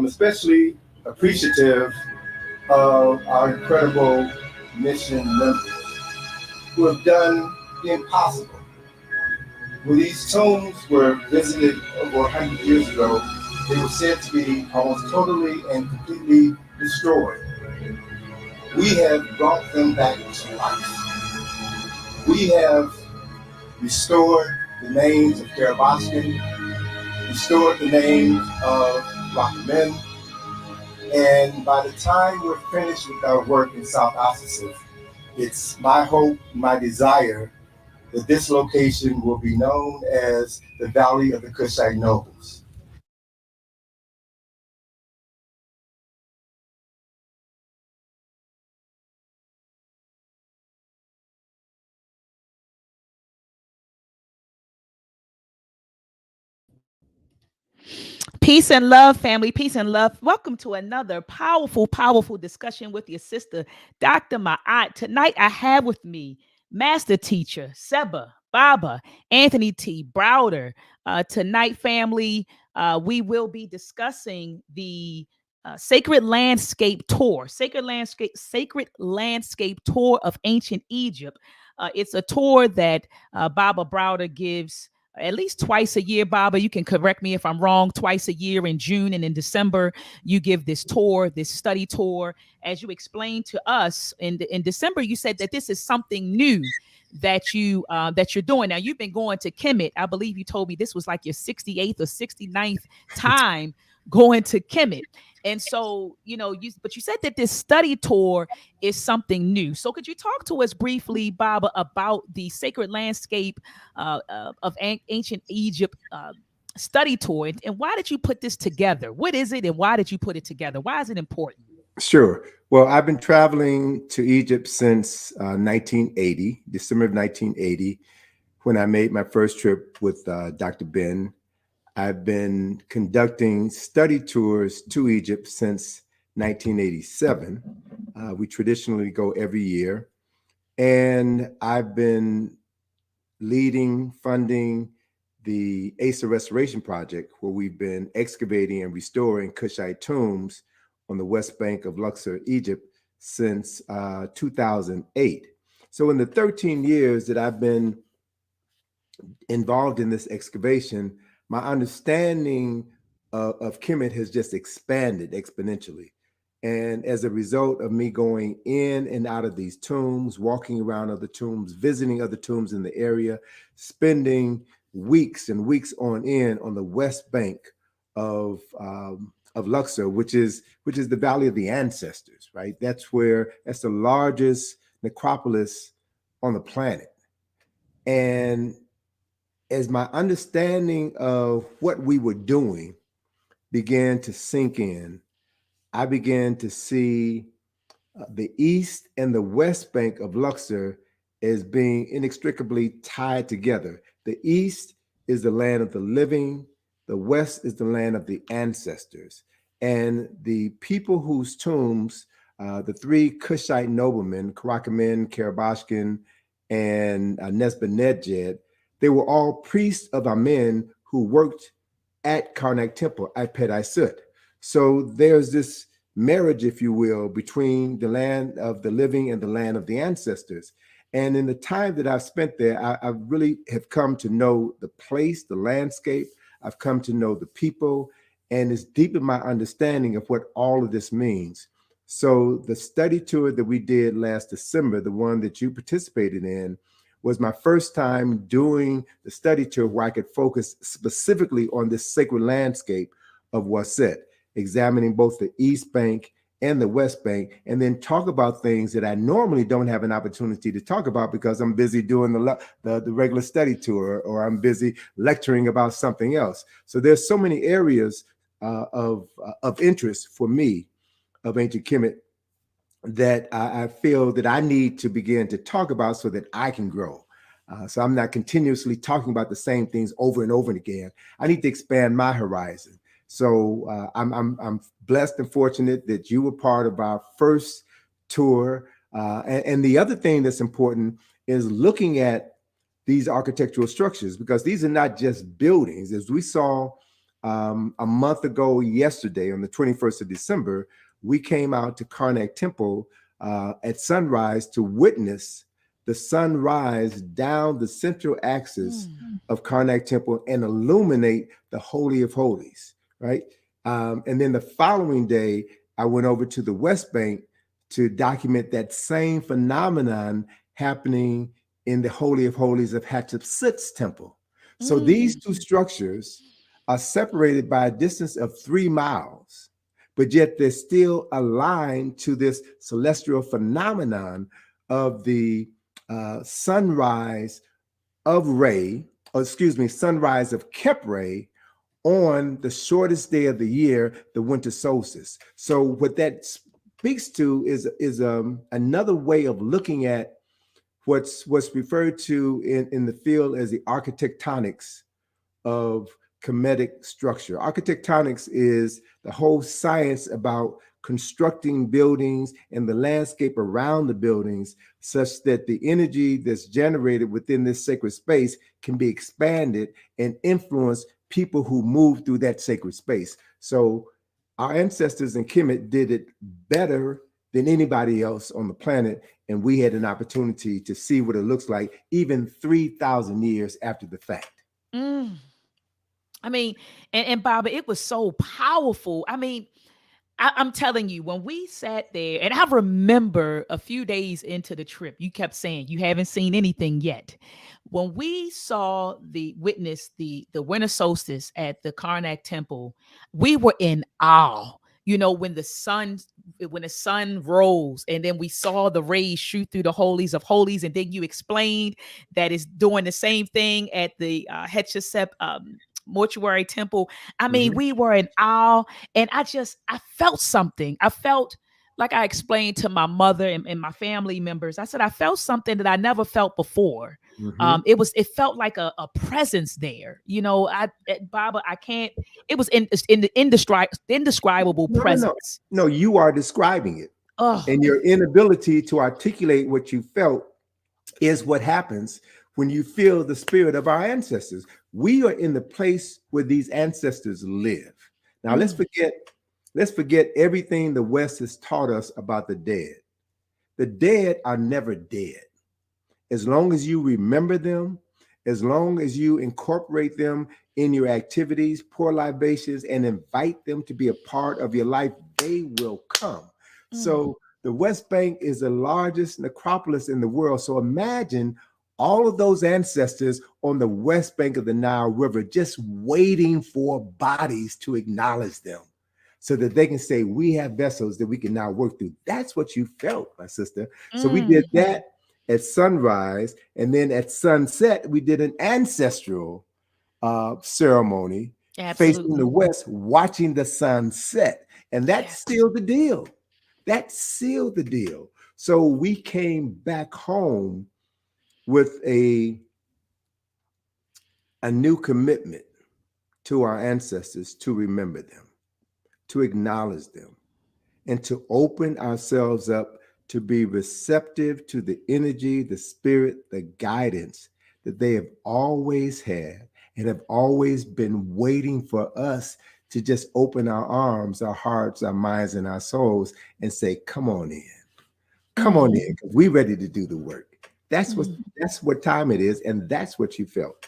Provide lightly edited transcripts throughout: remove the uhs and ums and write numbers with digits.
I'm especially appreciative of our incredible mission members who have done the impossible. When these tombs were visited over 100 years ago, they were said to be almost totally and completely destroyed. We have brought them back to life. We have restored the names of Karabashkin, restored the names of Black men, and by the time we're finished with our work in South Ossetia, it's my hope, my desire that this location will be known as the Valley of the Cushite Nobles. Peace and love, family. Peace and love. Welcome to another powerful, powerful discussion with your sister, Dr. Maat. Tonight, I have with me Master Teacher Seba, Baba, Anthony T. Browder. Tonight, family, we will be discussing the Sacred Landscape Tour, Sacred Landscape Tour of Ancient Egypt. It's a tour that Baba Browder gives at least twice a year. Baba, you can correct me if I'm wrong. Twice a year in June and in December, you give this tour, this study tour. As you explained to us in December, you said that this is something new that you're doing. Now, you've been going to Kemet. I believe you told me this was like your 68th or 69th time going to Kemet. And so, but you said that this study tour is something new. So could you talk to us briefly, Baba, about the Sacred Landscape of Ancient Egypt study tour? And why did you put this together? What is it and why did you put it together? Why is it important? Sure. Well, I've been traveling to Egypt since 1980, December of 1980, when I made my first trip with Dr. Ben. I've been conducting study tours to Egypt since 1987. We traditionally go every year. And I've been leading, funding the Asa Restoration Project, where we've been excavating and restoring Kushite tombs on the west bank of Luxor, Egypt, since 2008. So in the 13 years that I've been involved in this excavation, my understanding of Kemet has just expanded exponentially. And as a result of me going in and out of these tombs, walking around other tombs, visiting other tombs in the area, spending weeks and weeks on end on the west bank of Luxor, which is the Valley of the Ancestors, right? That's the largest necropolis on the planet. And as my understanding of what we were doing began to sink in, I began to see the east and the west bank of Luxor as being inextricably tied together. The east is the land of the living, the west is the land of the ancestors. And the people whose tombs, the three Kushite noblemen, Karakamen, Karabashkin, and Nesbet, they were all priests of Amen who worked at Carnac Temple at Pet-I-Sut. So there's this marriage, if you will, between the land of the living and the land of the ancestors. And in the time that I've spent there, I really have come to know the place, the landscape. I've come to know the people, and it's deepened my understanding of what all of this means. So the study tour that we did last December, the one that you participated in, was my first time doing the study tour where I could focus specifically on this sacred landscape of Waset, examining both the East Bank and the West Bank, and then talk about things that I normally don't have an opportunity to talk about because I'm busy doing the regular study tour, or I'm busy lecturing about something else. So there's so many areas of interest for me of ancient Kemet that I feel that I need to begin to talk about so that I can grow. So I'm not continuously talking about the same things over and over again. I need to expand my horizon. So I'm blessed and fortunate that you were part of our first tour. And the other thing that's important is looking at these architectural structures, because these are not just buildings. As we saw a month ago yesterday, on the 21st of December, we came out to Carnac Temple at sunrise to witness the sunrise down the central axis of Carnac Temple and illuminate the Holy of Holies, right? And then the following day, I went over to the West Bank to document that same phenomenon happening in the Holy of Holies of Hatshepsut's temple. So these two structures are separated by a distance of 3 miles, but yet they're still aligned to this celestial phenomenon of the sunrise of Re, or excuse me, sunrise of Kepre on the shortest day of the year, the winter solstice. So what that speaks to is another way of looking at what's referred to in the field as the architectonics of Kemetic structure. Architectonics is the whole science about constructing buildings and the landscape around the buildings such that the energy that's generated within this sacred space can be expanded and influence people who move through that sacred space. So our ancestors in Kemet did it better than anybody else on the planet, and we had an opportunity to see what it looks like even 3,000 years after the fact. I mean, and Baba, it was so powerful. I mean, I'm telling you, when we sat there, and I remember a few days into the trip, you kept saying you haven't seen anything yet. When we saw the winter solstice at the Karnak Temple, we were in awe. You know, when the sun rose, and then we saw the rays shoot through the holies of holies, and then you explained that it's doing the same thing at the Hatshepsut mortuary temple. I mean, we were in awe, and I felt something. I felt like I explained to my mother and my family members. I said I felt something that I never felt before. It felt like a presence there. You know, Baba, I can't. It was in the indescribable presence. No, you are describing it. Oh, And your inability to articulate what you felt is what happens when you feel the spirit of our ancestors. We are in the place where these ancestors live. Now let's forget everything the West has taught us about the dead. The dead are never dead. As long as you remember them, as long as you incorporate them in your activities, pour libations, and invite them to be a part of your life, they will come. So the West Bank is the largest necropolis in the world. So imagine all of those ancestors on the West Bank of the Nile River just waiting for bodies to acknowledge them so that they can say, we have vessels that we can now work through. That's what you felt, my sister. So we did that at sunrise, and then at sunset, we did an ancestral ceremony facing the west, watching the sun set. And that sealed the deal. That sealed the deal. So we came back home with a new commitment to our ancestors to remember them, to acknowledge them, and to open ourselves up to be receptive to the energy, the spirit, the guidance that they have always had and have always been waiting for us to just open our arms, our hearts, our minds, and our souls and say, come on in. Come on in, because we're ready to do the work. That's what time it is, and that's what you felt.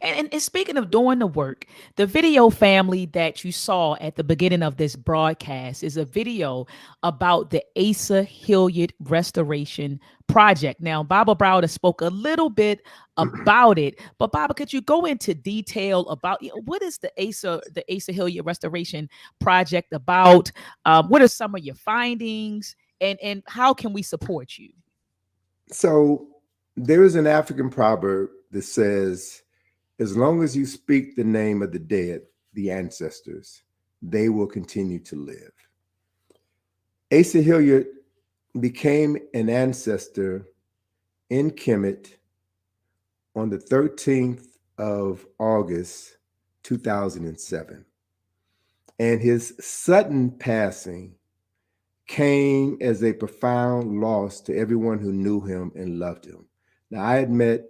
And speaking of doing the work, the video family that you saw at the beginning of this broadcast is a video about the Asa Hilliard Restoration Project. Now, Baba Browder spoke a little bit about it, but Baba, could you go into detail about what is the Asa Hilliard Restoration Project about? What are some of your findings, and how can we support you? So there is an African proverb that says, as long as you speak the name of the dead, the ancestors, they will continue to live. Asa Hilliard became an ancestor in Kemet on the 13th of August, 2007. And his sudden passing came as a profound loss to everyone who knew him and loved him. Now, I had met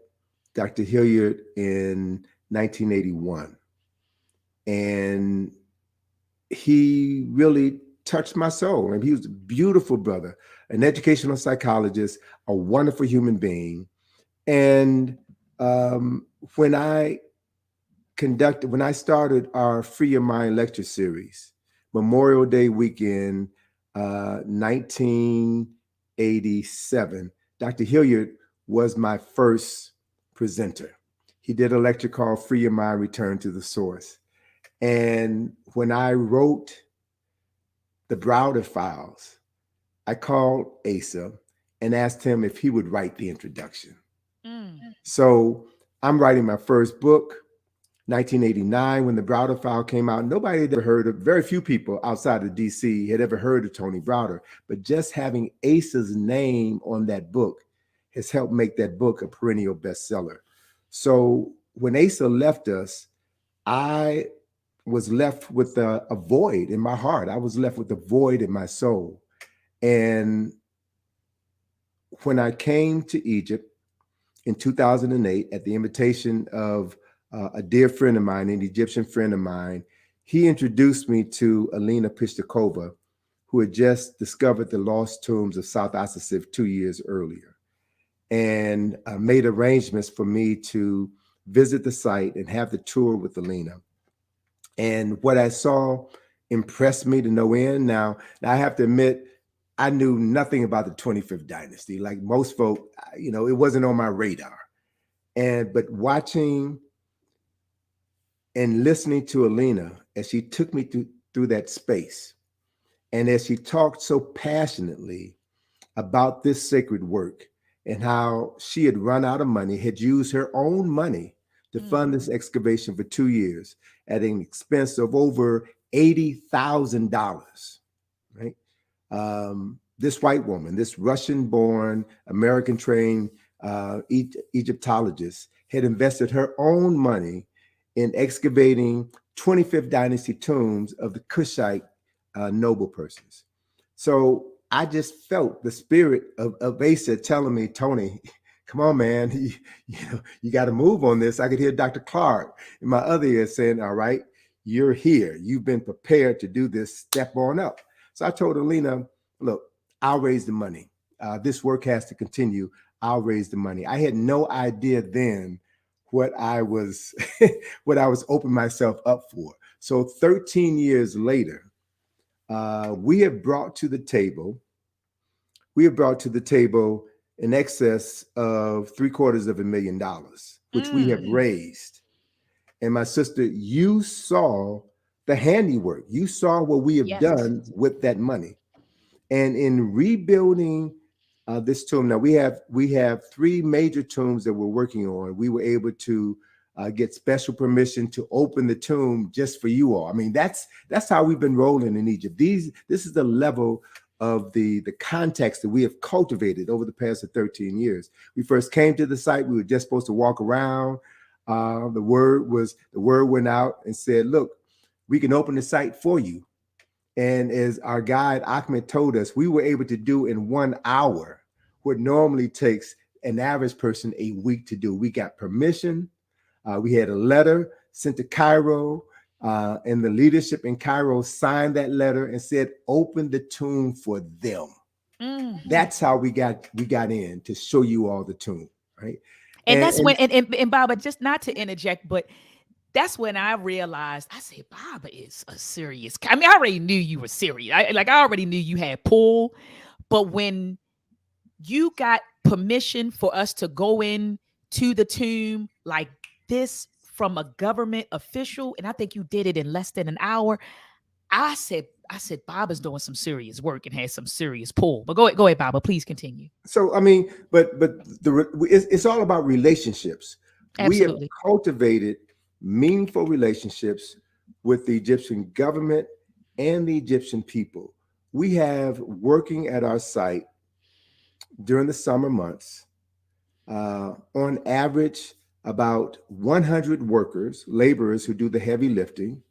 Dr. Hilliard in 1981, and he really touched my soul. And he was a beautiful brother, an educational psychologist, a wonderful human being. And when I started our Free Your Mind lecture series, Memorial Day weekend, 1987, Dr. Hilliard was my first presenter. He did a lecture called Free Your Mind, Return to the Source. And when I wrote the Browder files, I called Asa and asked him if he would write the introduction. So I'm writing my first book, 1989, when the Browder file came out. Nobody had ever heard of, very few people outside of DC had ever heard of Tony Browder, but just having Asa's name on that book has helped make that book a perennial bestseller. So when Asa left us, I was left with a void in my heart. I was left with a void in my soul. And when I came to Egypt in 2008, at the invitation of a dear friend of mine, an Egyptian friend of mine, he introduced me to Alina Pistakova, who had just discovered the lost tombs of South Ossetia 2 years earlier, and made arrangements for me to visit the site and have the tour with Alina. And what I saw impressed me to no end. Now I have to admit, I knew nothing about the 25th dynasty. Like most folk, it wasn't on my radar. But watching and listening to Alina as she took me through that space, and as she talked so passionately about this sacred work and how she had run out of money, had used her own money to fund this excavation for 2 years at an expense of over $80,000, right? This white woman, this Russian-born, American-trained Egyptologist, had invested her own money in excavating 25th dynasty tombs of the Kushite noble persons. So I just felt the spirit of Asa telling me, Tony, come on, man, you got to move on this. I could hear Dr. Clark in my other ear saying, all right, you're here. You've been prepared to do this. Step on up. So I told Alina, look, I'll raise the money. This work has to continue. I'll raise the money. I had no idea then what I was opening myself up for. So 13 years later, we have brought to the table in excess of $750,000, which we have raised. And my sister, you saw the handiwork. You saw what we have done with that money. And in rebuilding this tomb, now we have 3 major tombs that we're working on. We were able to get special permission to open the tomb just for you all. I mean, that's how we've been rolling in Egypt. This is the level of the context that we have cultivated over the past 13 years. We first came to the site. We were just supposed to walk around. The word went out and said, look, we can open the site for you. And as our guide Ahmed told us, we were able to do in 1 hour what normally takes an average person a week to do. We got permission. We had a letter sent to Cairo, and the leadership in Cairo signed that letter and said, "Open the tomb for them." Mm. That's how we got in, to show you all the tomb, right? And that's And when, and Baba, just not to interject, but that's when I realized, I said, Baba is a serious. I mean, I already knew you were serious. I already knew you had pull, but when you got permission for us to go in to the tomb like this from a government official, and I think you did it in less than an hour. I said, Baba's doing some serious work and has some serious pull. But go ahead, Baba. Please continue. so, I mean, but it's all about relationships. We have Absolutely. cultivated meaningful relationships with the Egyptian government and the Egyptian people. We have, working at our site during the summer months, on average, about 100 workers, laborers who do the heavy lifting.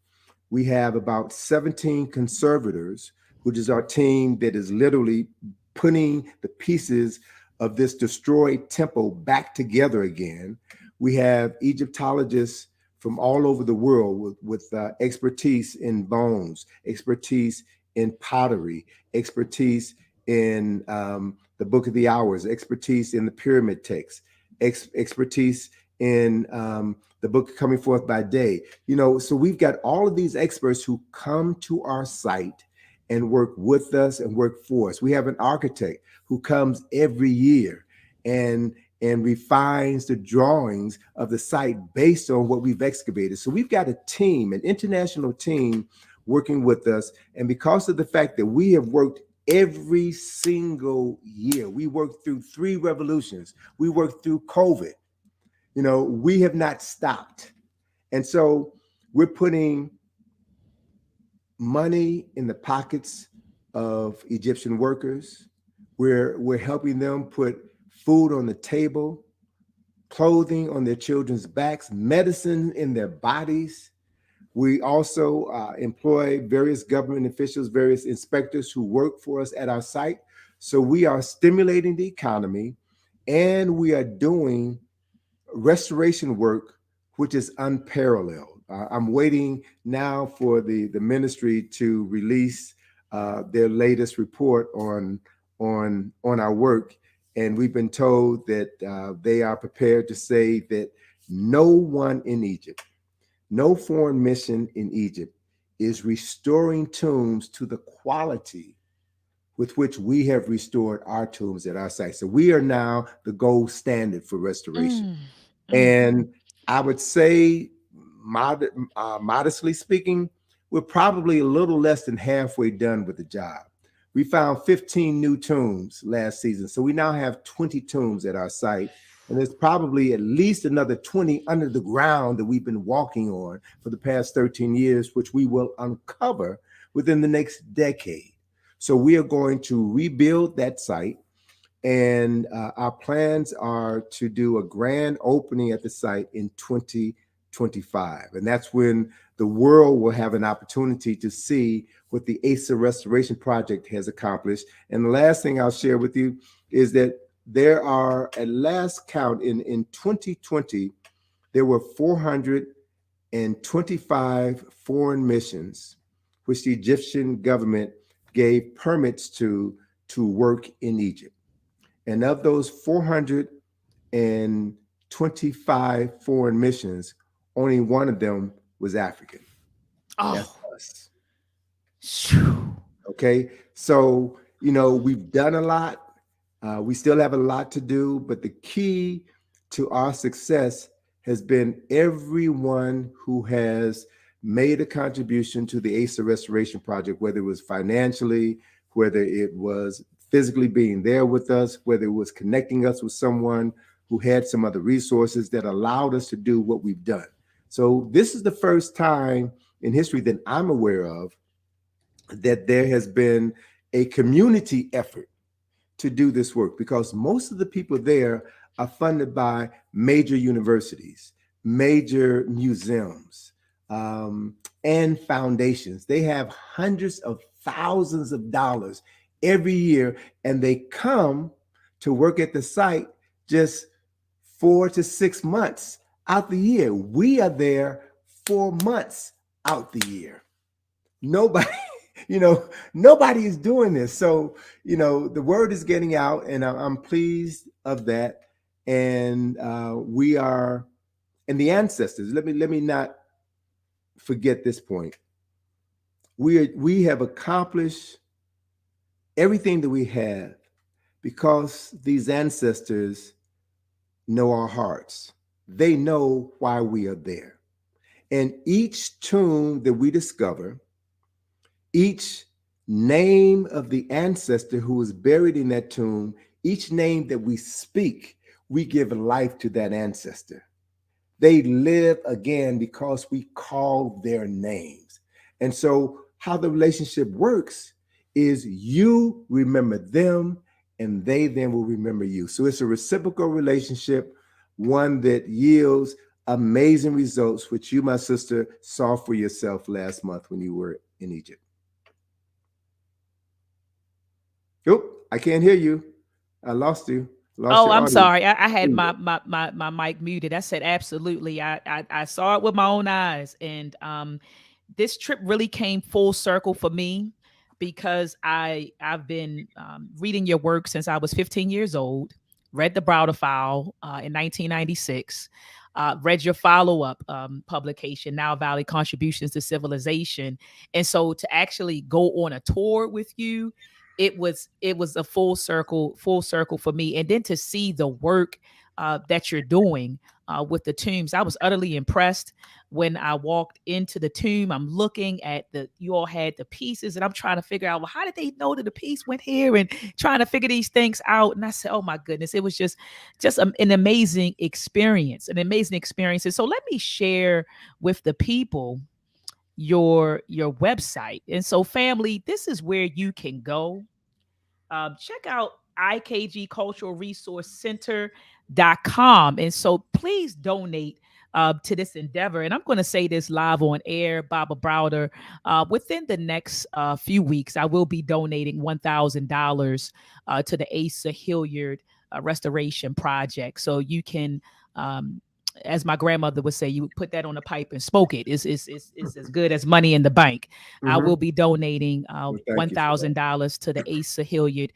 We have about 17 conservators, which is our team that is literally putting the pieces of this destroyed temple back together again. We have Egyptologists from all over the world with expertise in bones, expertise in pottery, expertise in the Book of the Hours, expertise in the pyramid text, expertise in the book Coming Forth by Day. So we've got all of these experts who come to our site and work with us and work for us. We have an architect who comes every year and refines the drawings of the site based on what we've excavated. So we've got a team, an international team, working with us. And because of the fact that we have worked every single year, we worked through 3 revolutions, we worked through COVID, we have not stopped. And so we're putting money in the pockets of Egyptian workers. We're helping them put food on the table, clothing on their children's backs, medicine in their bodies. We also employ various government officials, various inspectors who work for us at our site. So we are stimulating the economy, and we are doing restoration work, which is unparalleled. I'm waiting now for the ministry to release their latest report on our work, and we've been told that they are prepared to say that no one in Egypt, no foreign mission in Egypt, is restoring tombs to the quality with which we have restored our tombs at our site. So we are now the gold standard for restoration. And I would say, modestly speaking, we're probably a little less than halfway done with the job. We found 15 new tombs last season. So we now have 20 tombs at our site. And there's probably at least another 20 under the ground that we've been walking on for the past 13 years, which we will uncover within the next decade. So we are going to rebuild that site. And our plans are to do a grand opening at the site in 2025. And that's when the world will have an opportunity to see what the ASA Restoration Project has accomplished. And the last thing I'll share with you is that there are, at last count, in 2020, there were 425 foreign missions which the Egyptian government gave permits to work in Egypt. And of those 425 foreign missions, only one of them was African. That's us. Okay. So, we've done a lot. We still have a lot to do, but the key to our success has been everyone who has made a contribution to the ASA Restoration Project, whether it was financially, whether it was physically being there with us, whether it was connecting us with someone who had some other resources that allowed us to do what we've done. So this is the first time in history that I'm aware of that there has been a community effort to do this work, because most of the people there are funded by major universities, major museums, and foundations. They have hundreds of thousands of dollars every year, and they come to work at the site just 4 to 6 months out the year. We are there 4 months out the year. Nobody, nobody is doing this. So, the word is getting out, and I'm pleased of that. And we are, and the ancestors. Let me not forget this point. We have accomplished everything that we have because these ancestors know our hearts. They know why we are there. And each tomb that we discover, each name of the ancestor who was buried in that tomb, each name that we speak, we give life to that ancestor. They live again because we call their names. And so, how the relationship works is you remember them and they then will remember you. So, it's a reciprocal relationship, one that yields amazing results, which you, my sister, saw for yourself last month when you were in Egypt. Oop, I can't hear you. I lost you. Lost Oh, your I'm audio. sorry. I had my mic muted. I said absolutely. I saw it with my own eyes, and this trip really came full circle for me because I've been reading your work since I was 15 years old. Read the Browder file in 1996. Read your follow-up publication, Now Valley Contributions to Civilization, and so to actually go on a tour with you, it was a full circle for me, and then to see the work that you're doing with the tombs, I was utterly impressed. When I walked into the tomb, I'm looking at you all had the pieces, and I'm trying to figure out, well, how did they know that the piece went here, and trying to figure these things out. And I said, oh my goodness, it was just an amazing experience, And so let me share with the people your website. And so, family, this is where you can go. Check out ikgculturalresourcecenter.com. And so please donate to this endeavor. And I'm going to say this live on air, Baba Browder. Within the next few weeks, I will be donating $1,000 to the Asa Hilliard Restoration Project. So you can. As my grandmother would say, you put that on a pipe and smoke it. It's as good as money in the bank. I will be donating Well, thank you for that. $1,000 to the Asa Hilliard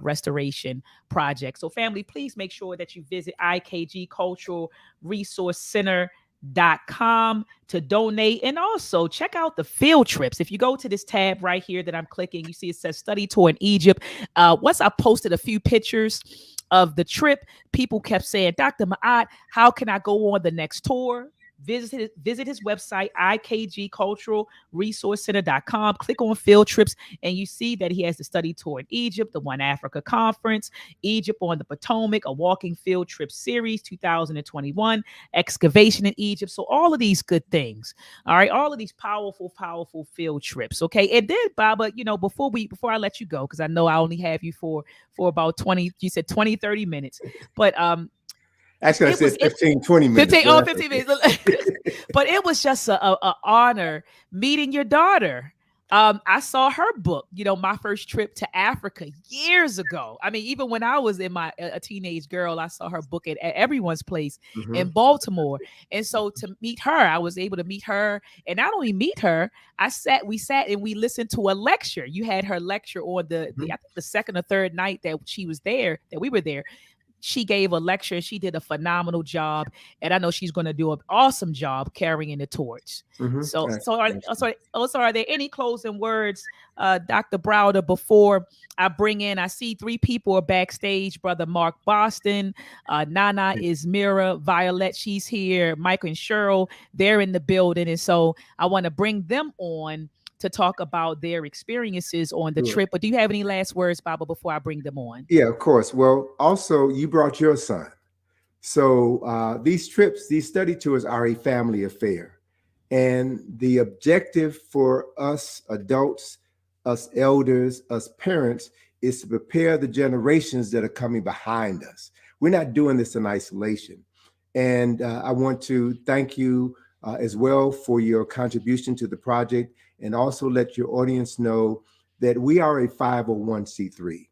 Restoration Project. So, family, please make sure that you visit IKG Cultural Resource Center.com to donate, and also check out the field trips. If you go to this tab right here that I'm clicking, you see it says study tour in Egypt. Once I posted a few pictures of the trip, people kept saying, Dr. Maat, how can I go on the next tour? Visit his website, ikgculturalresourcecenter.com. Click on field trips, and you see that he has the study tour in Egypt, the One Africa Conference, Egypt on the Potomac, a walking field trip series, 2021, excavation in Egypt. So all of these good things, all right, all of these powerful field trips. Okay, and then Baba, before I let you go, because I know I only have you for about 20, you said 20, 30 minutes, but Actually, I said 15, 20 minutes. 15 minutes. But it was just a honor meeting your daughter. I saw her book, My First Trip to Africa years ago. I mean, even when I was in a teenage girl, I saw her book at Everyone's Place in Baltimore. And so to meet her, I was able to meet her. And not only meet her, we sat and we listened to a lecture. You had her lecture on I think the second or third night that we were there. She gave a lecture. She did a phenomenal job, and I know she's going to do an awesome job carrying the torch. So are there any closing words, Dr. Browder, before I bring in? I see three people are backstage. Brother Mark Boston, Nana is Mira, Violet, she's here, Mike and Cheryl, they're in the building, and so I want to bring them on to talk about their experiences on the trip. But do you have any last words, Baba, before I bring them on? Yeah, of course. Well, also, you brought your son. So these trips, these study tours are a family affair. And the objective for us adults, us elders, us parents, is to prepare the generations that are coming behind us. We're not doing this in isolation. And I want to thank you as well for your contribution to the project, and also let your audience know that we are a 501c3.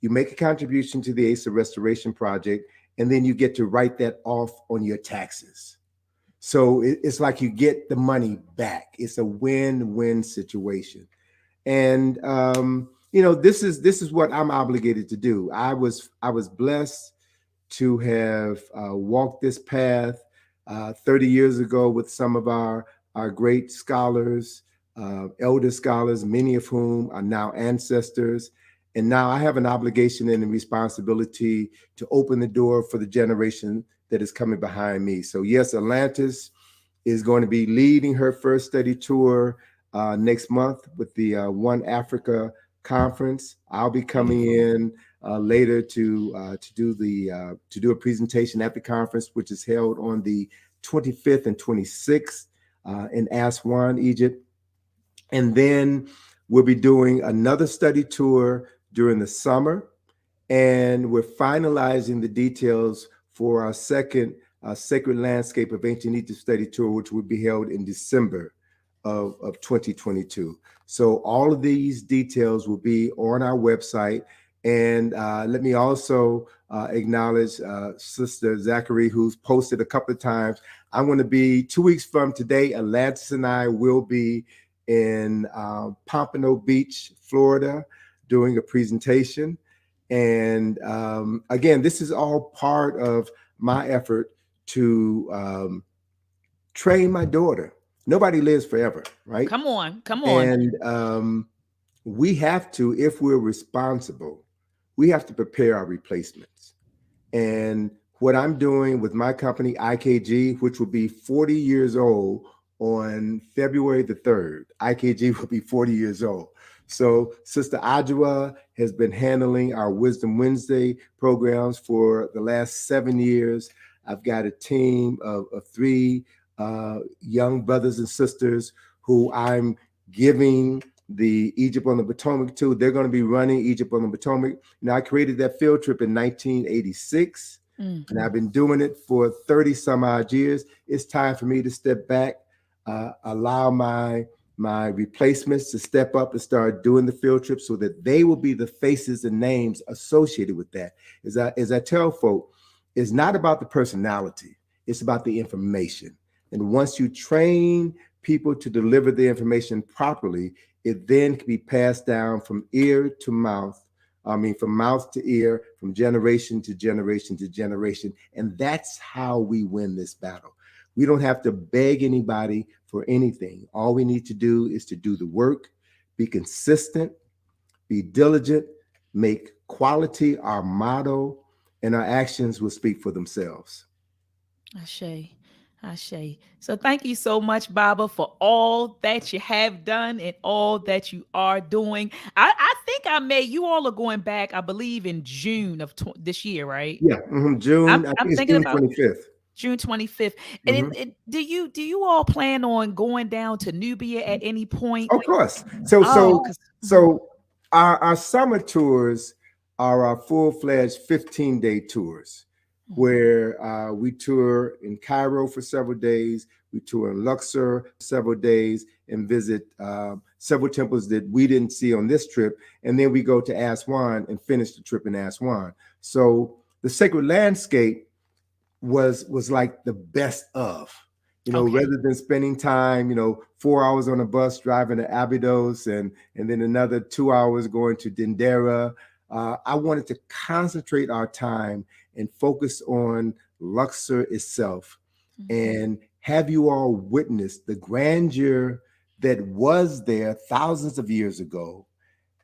You make a contribution to the Asa Restoration Project, and then you get to write that off on your taxes. So it's like you get the money back. It's a win-win situation. And this is what I'm obligated to do. I was blessed to have walked this path 30 years ago with some of our great scholars, elder scholars, many of whom are now ancestors. And now I have an obligation and a responsibility to open the door for the generation that is coming behind me. So yes, Atlantis is going to be leading her first study tour next month with the One Africa conference. I'll be coming in later to do a presentation at the conference, which is held on the 25th and 26th in Aswan, Egypt. And then we'll be doing another study tour during the summer, and we're finalizing the details for our second Sacred Landscape of Ancient Egypt study tour, which will be held in December of 2022. So all of these details will be on our website. And let me also acknowledge Sister Zachary, who's posted a couple of times. I'm going to be 2 weeks from today. Atlantis and I will be in Pompano Beach, Florida, doing a presentation. And again, this is all part of my effort to train my daughter. Nobody lives forever, right? Come on, come on. And we have to, if we're responsible, we have to prepare our replacements. And what I'm doing with my company, IKG, which will be 40 years old on February the 3rd, IKG will be 40 years old. So Sister Adjua has been handling our Wisdom Wednesday programs for the last 7 years. I've got a team of 3 young brothers and sisters who I'm giving the Egypt on the Potomac to. They're going to be running Egypt on the Potomac. Now, I created that field trip in 1986, and I've been doing it for 30 some odd years. It's time for me to step back, allow my replacements to step up and start doing the field trip so that they will be the faces and names associated with that. As I tell folk, it's not about the personality, it's about the information. And once you train people to deliver the information properly, it then can be passed down from ear to mouth. I mean, from mouth to ear, from generation to generation to generation. And that's how we win this battle. We don't have to beg anybody for anything. All we need to do is to do the work, be consistent, be diligent, make quality our motto, and our actions will speak for themselves. Ashe. Ashe. So thank you so much, Baba, for all that you have done and all that you are doing. I think I may, you all are going back, I believe, in June of this year, right? Yeah, June, I I'm think it's thinking June about 25th. June 25th. And do you all plan on going down to Nubia at any point? Of course. So Oh, so so our summer tours are our full-fledged 15-day tours where we tour in Cairo for several days, we tour in Luxor several days and visit several temples that we didn't see on this trip, and then we go to Aswan and finish the trip in Aswan. So the sacred landscape was like the best of, okay. rather than spending time, 4 hours on a bus driving to Abydos and then another 2 hours going to Dendera. I wanted to concentrate our time and focus on Luxor itself and have you all witness the grandeur that was there thousands of years ago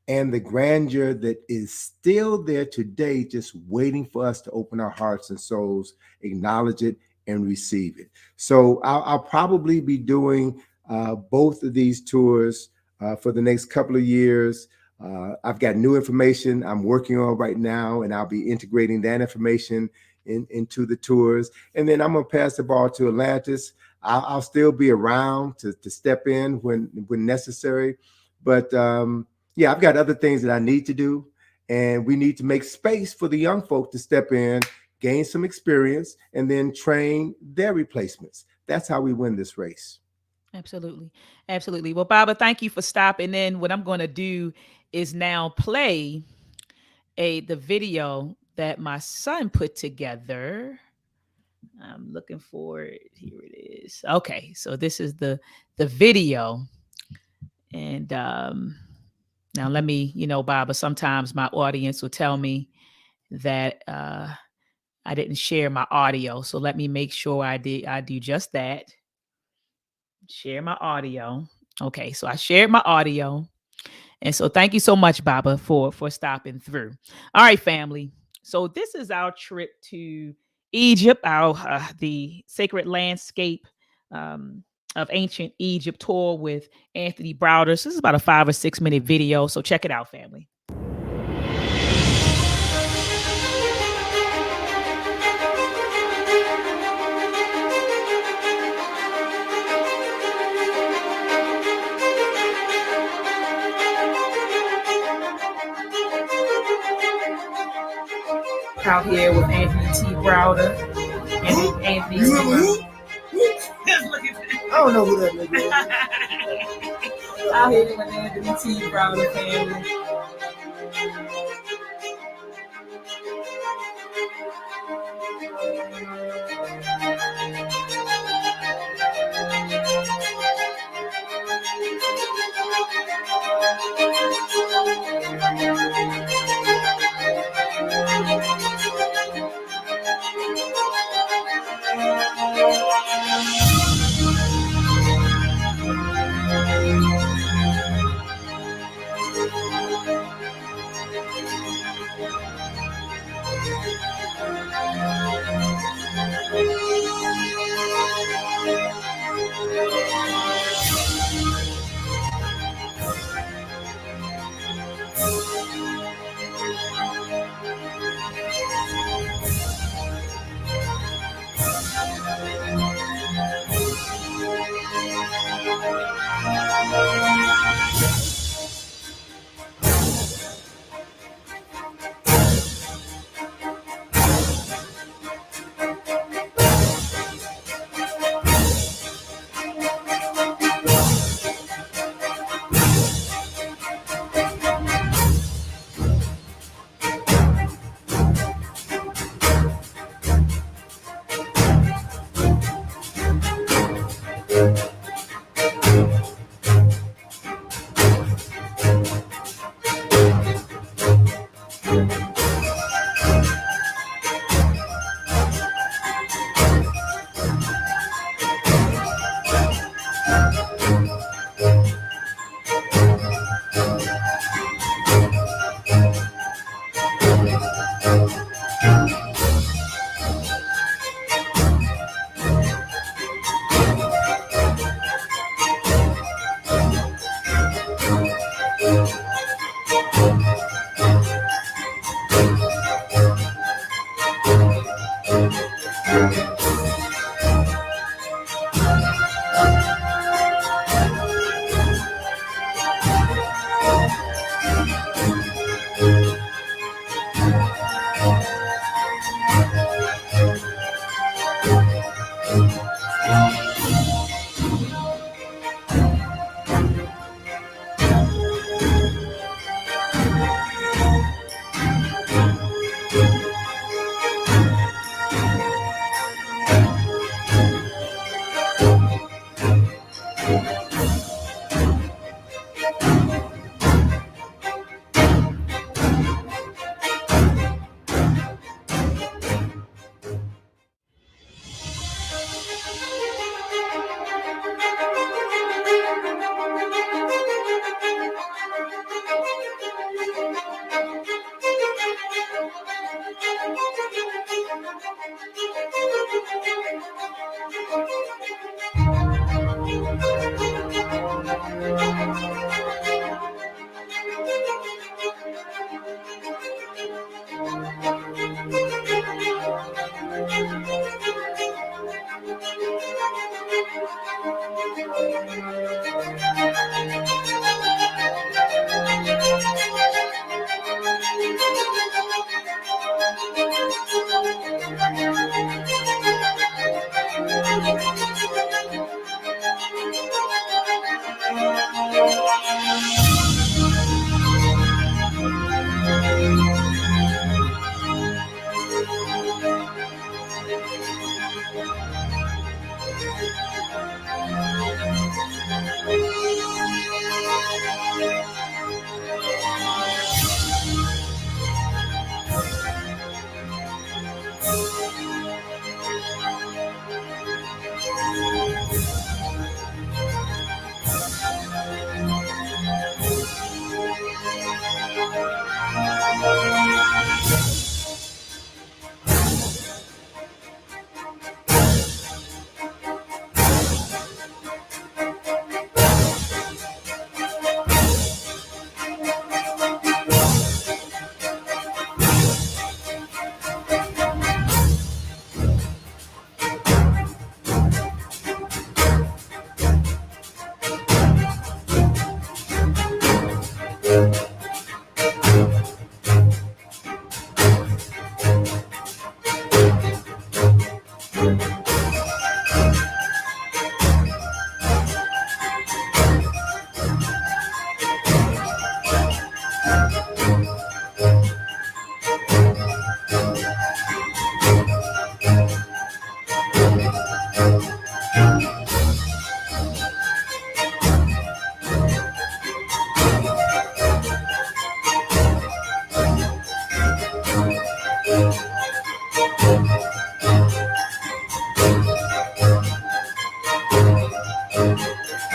and the grandeur that is still there today, just waiting for us to open our hearts and souls, acknowledge it, and receive it. So I'll probably be doing both of these tours for the next couple of years. I've got new information I'm working on right now, and I'll be integrating that information into the tours. And then I'm going to pass the ball to Atlantis. I'll still be around to step in when necessary. But yeah, I've got other things that I need to do, and we need to make space for the young folk to step in, gain some experience, and then train their replacements. That's how we win this race. Absolutely. Absolutely. Well, Baba, thank you for stopping in. What I'm going to do is now play the video that my son put together. I'm looking for it. Here it is. Okay, so this is the video, and now let me, Baba. Sometimes my audience will tell me that I didn't share my audio, so let me make sure I did. I do just that. Share my audio. Okay, so I shared my audio. And so thank you so much, Baba, for stopping through. All right, family. So this is our trip to Egypt, our the sacred landscape of ancient Egypt tour with Anthony Browder. So this is about a 5 or 6 minute video. So check it out, family. Out here with Anthony T. Browder. Anthony T. Browder. I don't know who that nigga is. Out here with Anthony T. Browder family.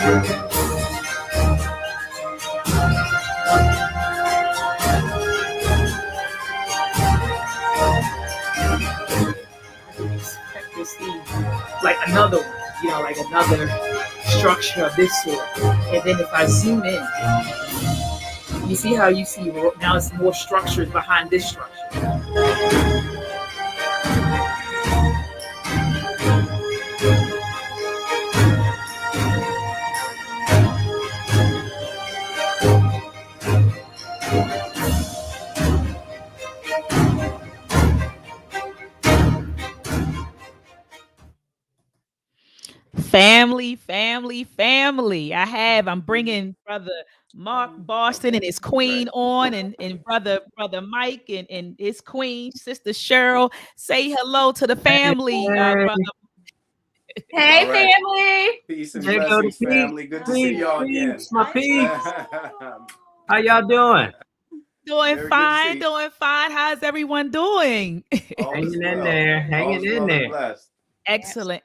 Expect to see like another one, like another structure of this sort. And then if I zoom in, you see how you see now it's more structures behind this structure. Family. I'm bringing brother Mark Boston and his queen on, and brother Mike and his queen, sister Cheryl. Say hello to the family, brother. Hey, All right. family. Peace and There go the blessings, family. Good to peeps, see y'all again. my peeps. Very How y'all doing? Doing good to fine, see. doing fine. How's everyone doing? All is Hanging in well. there, All hanging is in well and there. blessed. Excellent.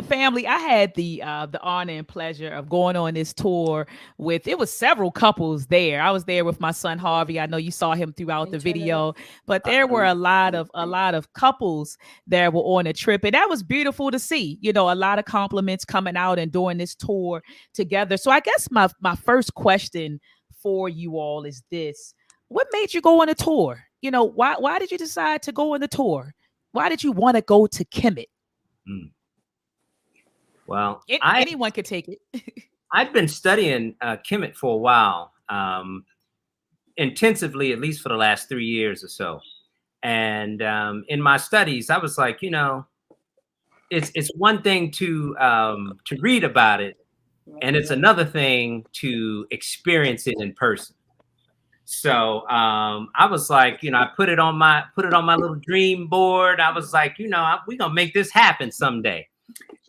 Family, I had the honor and pleasure of going on this tour with, it was several couples there. I was there with my son Harvey. I know you saw him throughout the video, but there were a lot of couples that were on a trip, and that was beautiful to see. A lot of compliments coming out and doing this tour together. So I guess my first question for you all is this: what made you go on a tour? Why did you decide to go on the tour? Why did you want to go to Kemet? Well, Anyone could take it. I've been studying Kemet for a while, intensively, at least for the last 3 years or so. And in my studies, I was like, it's one thing to read about it, and it's another thing to experience it in person. So I was like, I put it on my little dream board. I was like, we're gonna make this happen someday.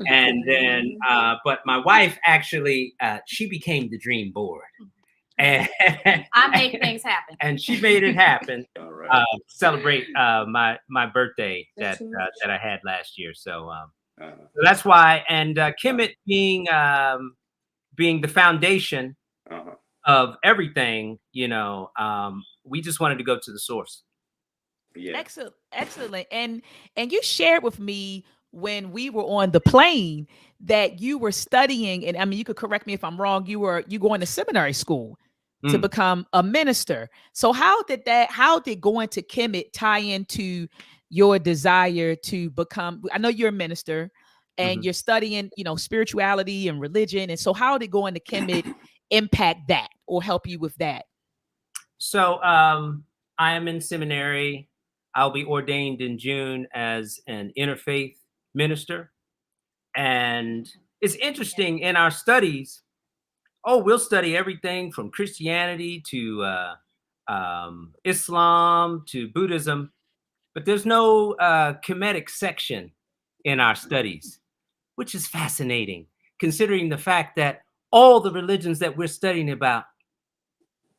And then, but my wife actually, she became the dream board, and I make things happen. and she made it happen. All right. Celebrate my birthday that I had last year. So Uh-huh. that's why. And Kemet being the foundation Uh-huh. of everything, we just wanted to go to the source. Yeah. Excellent. And you shared with me when we were on the plane that you were studying, and I mean, you could correct me if I'm wrong. You going to seminary school to become a minister. So how did going to Kemet tie into your desire to become? I know you're a minister, and you're studying, spirituality and religion. And so how did going to Kemet impact that or help you with that? So I am in seminary. I'll be ordained in June as an interfaith minister. And it's interesting in our studies. We'll study everything from Christianity to Islam to Buddhism, but there's no Kemetic section in our studies, which is fascinating, considering the fact that all the religions that we're studying about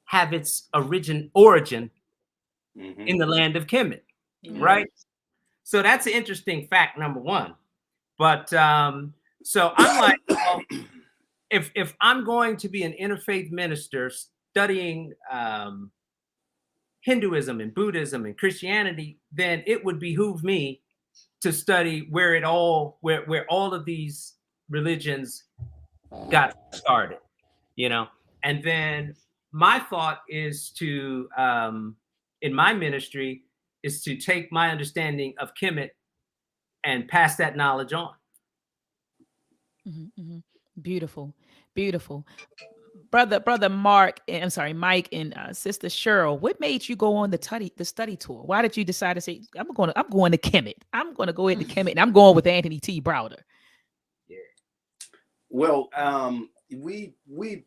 have its origin in the land of Kemet, right? So that's an interesting fact, number one. But so I'm like, well, if I'm going to be an interfaith minister studying Hinduism and Buddhism and Christianity, then it would behoove me to study where all of these religions got started, and then my thought is to in my ministry is to take my understanding of Kemet and pass that knowledge on. Beautiful brother Mark, and I'm sorry, Mike, and sister Cheryl, what made you go on the study tour? Why did you decide to say, I'm going to Kemet, I'm going to go into Kemet, and I'm going with Anthony T. Browder? Well,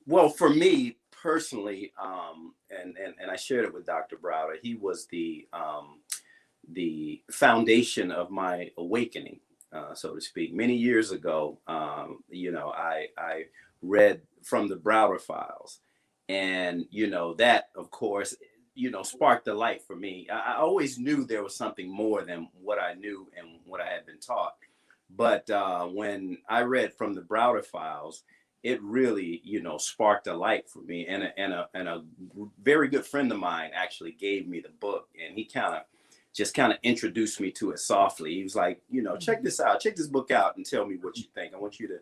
well, for me personally, and I shared it with Dr. Browder. He was the foundation of my awakening, so to speak. Many years ago, I read from the Browder files, and that, of course, sparked the light for me. I always knew there was something more than what I knew and what I had been taught. But when I read from the Browder files, it really, sparked a light for me. And a very good friend of mine actually gave me the book, and he kind of introduced me to it softly. He was like, check this out, check this book out, and tell me what you think. I want you to,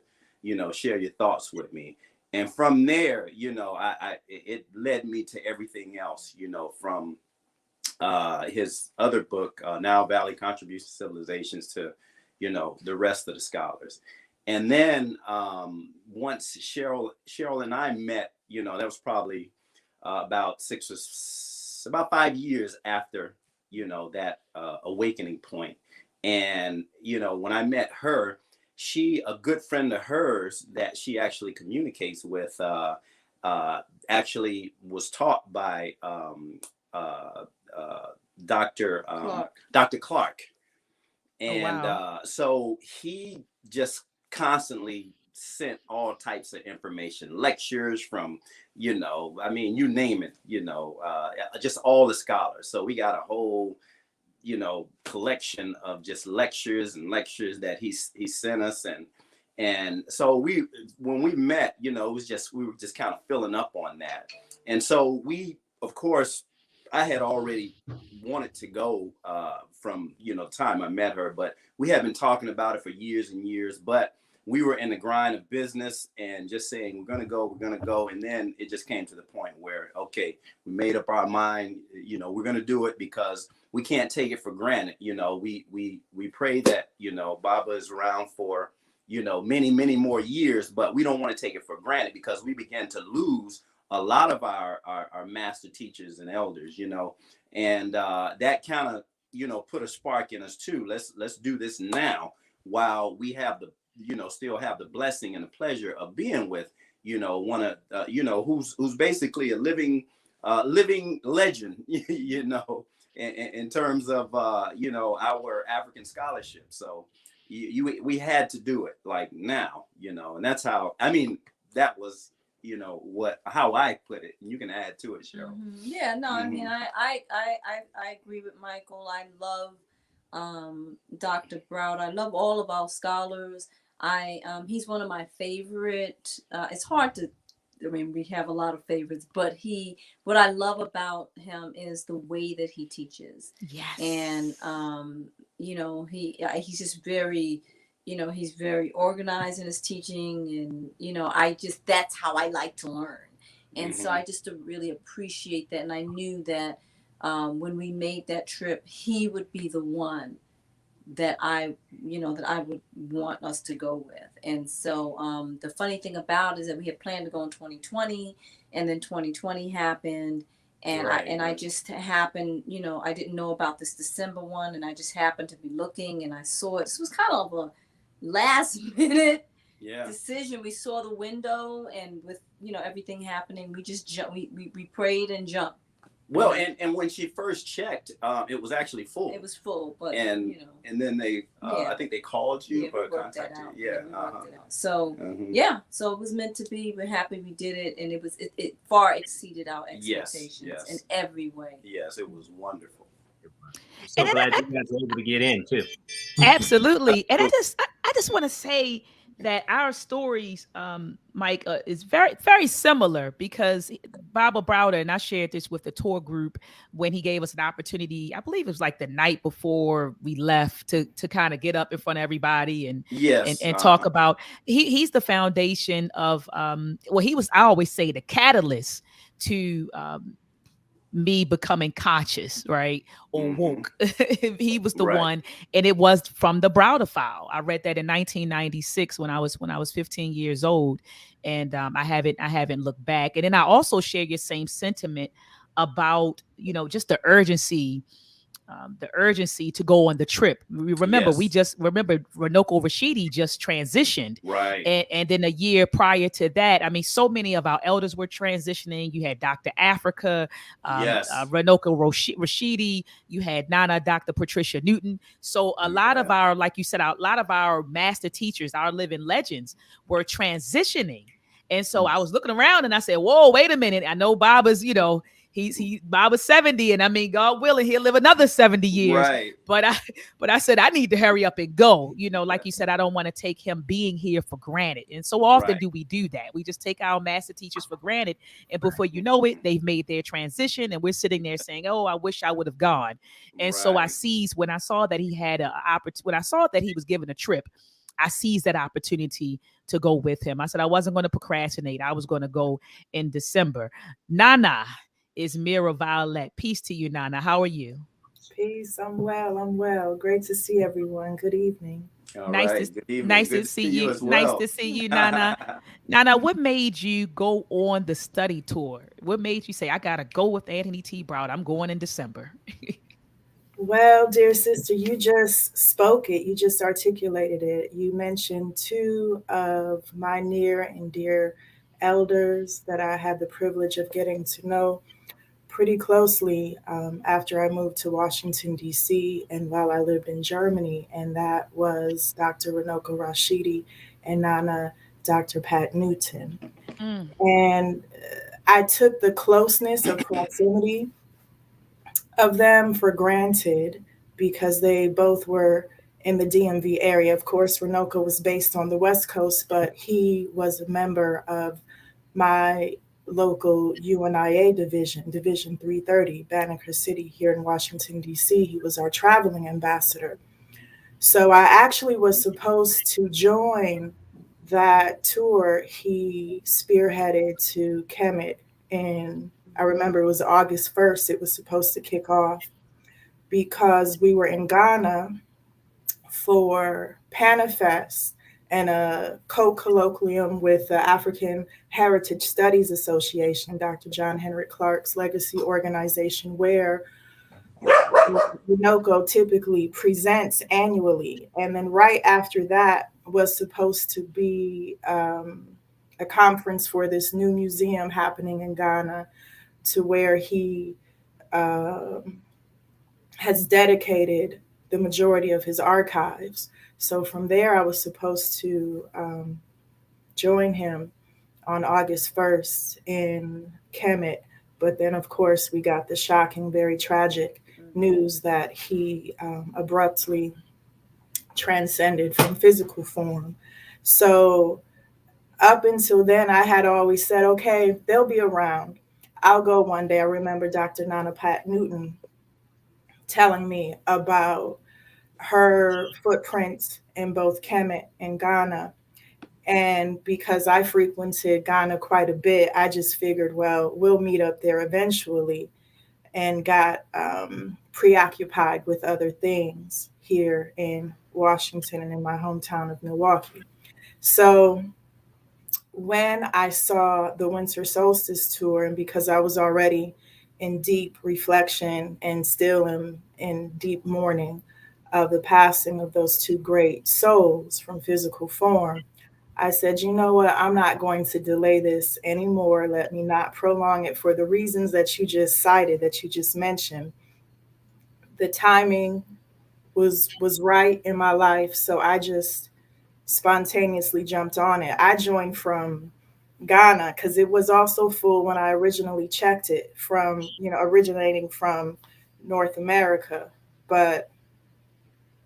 share your thoughts with me. And from there, it led me to everything else, from his other book, Now Valley Contributions to Civilizations, to, the rest of the scholars. And then once Cheryl and I met, that was probably about 5 years after, that awakening point. And, when I met her, a good friend of hers that she actually communicates with, actually was taught by Dr. Clark. And so he just constantly sent all types of information, lectures from, you name it, just all the scholars. So we got a whole, collection of just lectures that he sent us. And so when we met, we were just kind of filling up on that. And so of course, I had already wanted to go from, the time I met her, but we had been talking about it for years and years, but we were in the grind of business and just saying, we're going to go. And then it just came to the point where, okay, we made up our mind, we're going to do it because we can't take it for granted. We pray that, Baba is around for, many, many more years, but we don't want to take it for granted because we began to lose a lot of our master teachers and elders, and that kind of, put a spark in us too. Let's do this now while we have the, still have the blessing and the pleasure of being with, one of, who's basically a living legend, in terms of, our African scholarship. So we had to do it like now, and that's how, that was, how I put it, and you can add to it, Cheryl. Mm-hmm. Yeah, no, I agree with Michael. I love Dr. Browder. I love all of our scholars. He's one of my favorite. It's hard to, we have a lot of favorites, but what I love about him is the way that he teaches. Yes. And he's just very, he's very organized in his teaching, and that's how I like to learn. And so I just really appreciate that. And I knew that when we made that trip, he would be the one that I would want us to go with. And so the funny thing about it is that we had planned to go in 2020, and then 2020 happened. And I just happened, I didn't know about this December one, and I just happened to be looking, and I saw it. This was kind of a last minute decision. We saw the window, and with everything happening, we just jumped. We prayed and jumped. Well, and when she first checked, it was actually full. It was full, but and then they, I think they called you or contacted you. Yeah. So so it was meant to be. We're happy we did it, and it far exceeded our expectations in every way. Yes, it was wonderful. So glad you guys were able to get in too. Absolutely. And I just want to say that our stories, Mike, is very, very similar, because Baba Browder, and I shared this with the tour group when he gave us an opportunity, I believe it was like the night before we left, to kind of get up in front of everybody and talk about, he's the foundation of, I always say the catalyst to me becoming conscious, right? Or woke. He was the one, and it was from the Browder file. I read that in 1996 when I was 15 years old, and I haven't looked back. And then I also share your same sentiment about, just the urgency to go on the trip. Remember, Runoko Rashidi just transitioned. Right. And then a year prior to that, so many of our elders were transitioning. You had Dr. Africa, Runoko Rashidi, you had Nana, Dr. Patricia Newton. So a lot of our, like you said, a lot of our master teachers, our living legends, were transitioning. And so I was looking around and I said, whoa, wait a minute. I know Baba's, Bob was 70, and I mean, God willing, he'll live another 70 years. Right. But I said I need to hurry up and go. Like you said, I don't want to take him being here for granted. And so often Right. do we do that? We just take our master teachers for granted, and before you know it, they've made their transition, and we're sitting there saying, "Oh, I wish I would have gone." And so I Right. seized when I saw that he had when I saw that he was given a trip. I seized that opportunity to go with him. I said I wasn't going to procrastinate. I was going to go in December. Nana is Mira Violet. Peace to you, Nana. How are you? Peace. I'm well. Great to see everyone. Good evening. All Nice right. to Good evening. nice Good to see you you. as Nice well. to see you, Nana. Nana, what made you go on the study tour? What made you say I gotta go with Anthony T. Browder? I'm going in December. Well, dear sister, you just spoke it. You just articulated it. You mentioned two of my near and dear elders that I had the privilege of getting to know pretty closely after I moved to Washington, D.C., and while I lived in Germany. And that was Dr. Runoko Rashidi and Nana Dr. Pat Newton. Mm. And I took the closeness of proximity of them for granted because they both were in the DMV area. Of course, Runoko was based on the West Coast, but he was a member of my local UNIA division, Division 330, Banneker City here in Washington, D.C. He was our traveling ambassador. So I actually was supposed to join that tour he spearheaded to Kemet. And I remember it was August 1st, it was supposed to kick off because we were in Ghana for Panafest and a co-colloquium with the African Heritage Studies Association, Dr. John Henrik Clark's legacy organization, where Runoko typically presents annually. And then right after that was supposed to be a conference for this new museum happening in Ghana, to where he has dedicated the majority of his archives. So from there, I was supposed to join him on August 1st in Kemet. But then, of course, we got the shocking, very tragic news that he abruptly transcended from physical form. So up until then, I had always said, okay, they'll be around. I'll go one day. I remember Dr. Nana Pat Newton telling me about her footprints in both Kemet and Ghana. And because I frequented Ghana quite a bit, I just figured, well, we'll meet up there eventually, and got preoccupied with other things here in Washington and in my hometown of Milwaukee. So when I saw the Winter Solstice tour, and because I was already in deep reflection and still in deep mourning of the passing of those two great souls from physical form, I said, you know what, I'm not going to delay this anymore. Let me not prolong it for the reasons that you just cited, that you just mentioned. The timing was right in my life, so I just spontaneously jumped on it. I joined from Ghana because it was also full when I originally checked it, from, originating from North America. But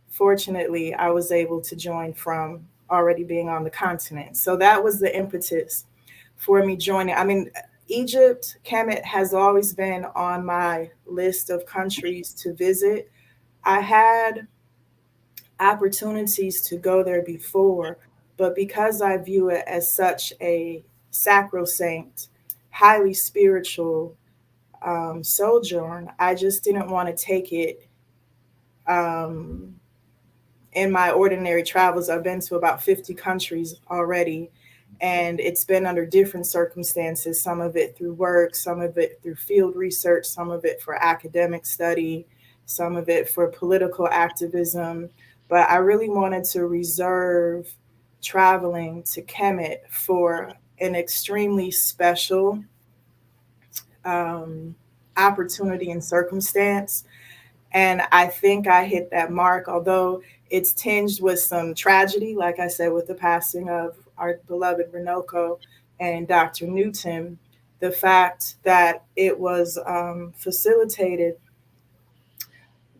fortunately, I was able to join from already being on the continent. So that was the impetus for me joining. I mean, Egypt, Kemet has always been on my list of countries to visit. I had opportunities to go there before, but because I view it as such a sacrosanct, highly spiritual sojourn, I just didn't want to take it in my ordinary travels. I've been to about 50 countries already, and it's been under different circumstances, some of it through work, some of it through field research, some of it for academic study, some of it for political activism. But I really wanted to reserve traveling to Kemet for an extremely special opportunity and circumstance. And I think I hit that mark, although it's tinged with some tragedy, like I said, with the passing of our beloved Runoko and Dr. Newton. the fact that it was facilitated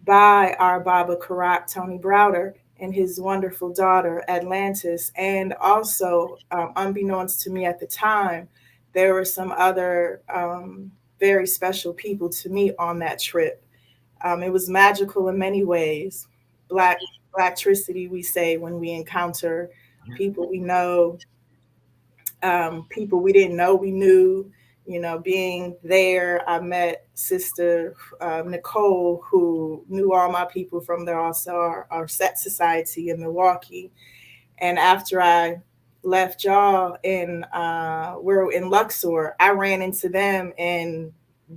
by our Baba Karnak, Tony Browder, and his wonderful daughter, Atlantis. And also, unbeknownst to me at the time, there were some other very special people to meet on that trip. It was magical in many ways. Blacktricity, we say, when we encounter people we know, people we didn't know we knew. You know, being there, I met Sister Nicole, who knew all my people from there, also our set society in Milwaukee. And after I left y'all in we're in Luxor, I ran into them in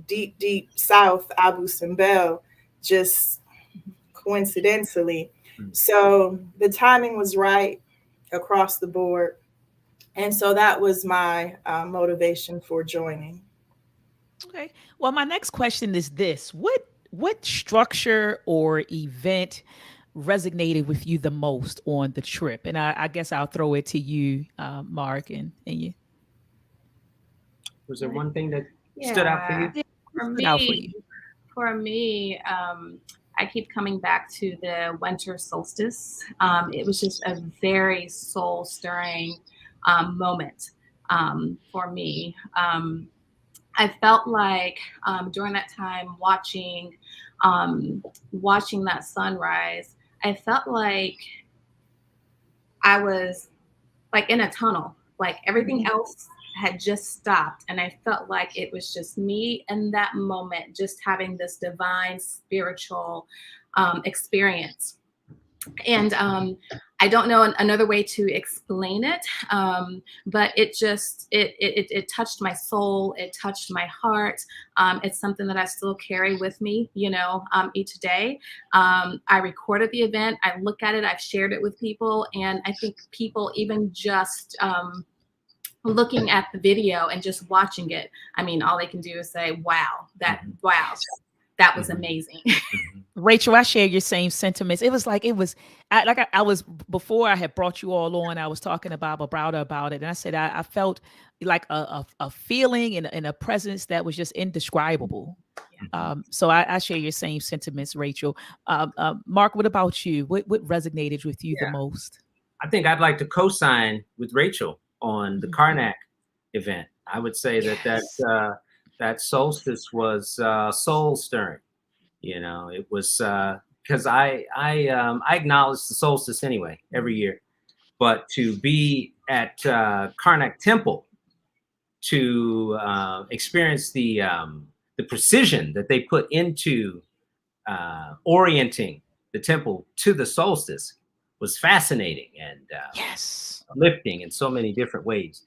deep South Abu Simbel, just coincidentally. So the timing was right across the board. And so that was my motivation for joining. Okay. Well, my next question is this: what structure or event resonated with you the most on the trip? And I guess I'll throw it to you, Mark, and you. Was there one thing that stood out for you? For Out for me, you. I keep coming back to the winter solstice. It was just a very soul stirring moment for me. I felt like during that time watching that sunrise, I felt like I was like in a tunnel, like everything else had just stopped. And I felt like it was just me in that moment, just having this divine spiritual experience. And I don't know another way to explain it, but it just it touched my soul. It touched my heart. It's something that I still carry with me, each day. I recorded the event. I look at it. I've shared it with people, and I think people even just looking at the video and just watching it, I mean, all they can do is say, "Wow, that was amazing." Rachel, I share your same sentiments. It was like I was before I had brought you all on. I was talking to Baba Browder about it, and I said I felt like a feeling and a presence that was just indescribable. So I share your same sentiments, Rachel. Mark, what about you? What resonated with you the most? I think I'd like to co-sign with Rachel on the Karnak event. I would say that solstice was soul stirring. It was because I acknowledge the solstice anyway every year, but to be at Carnac Temple to experience the precision that they put into orienting the temple to the solstice was fascinating and lifting in so many different ways.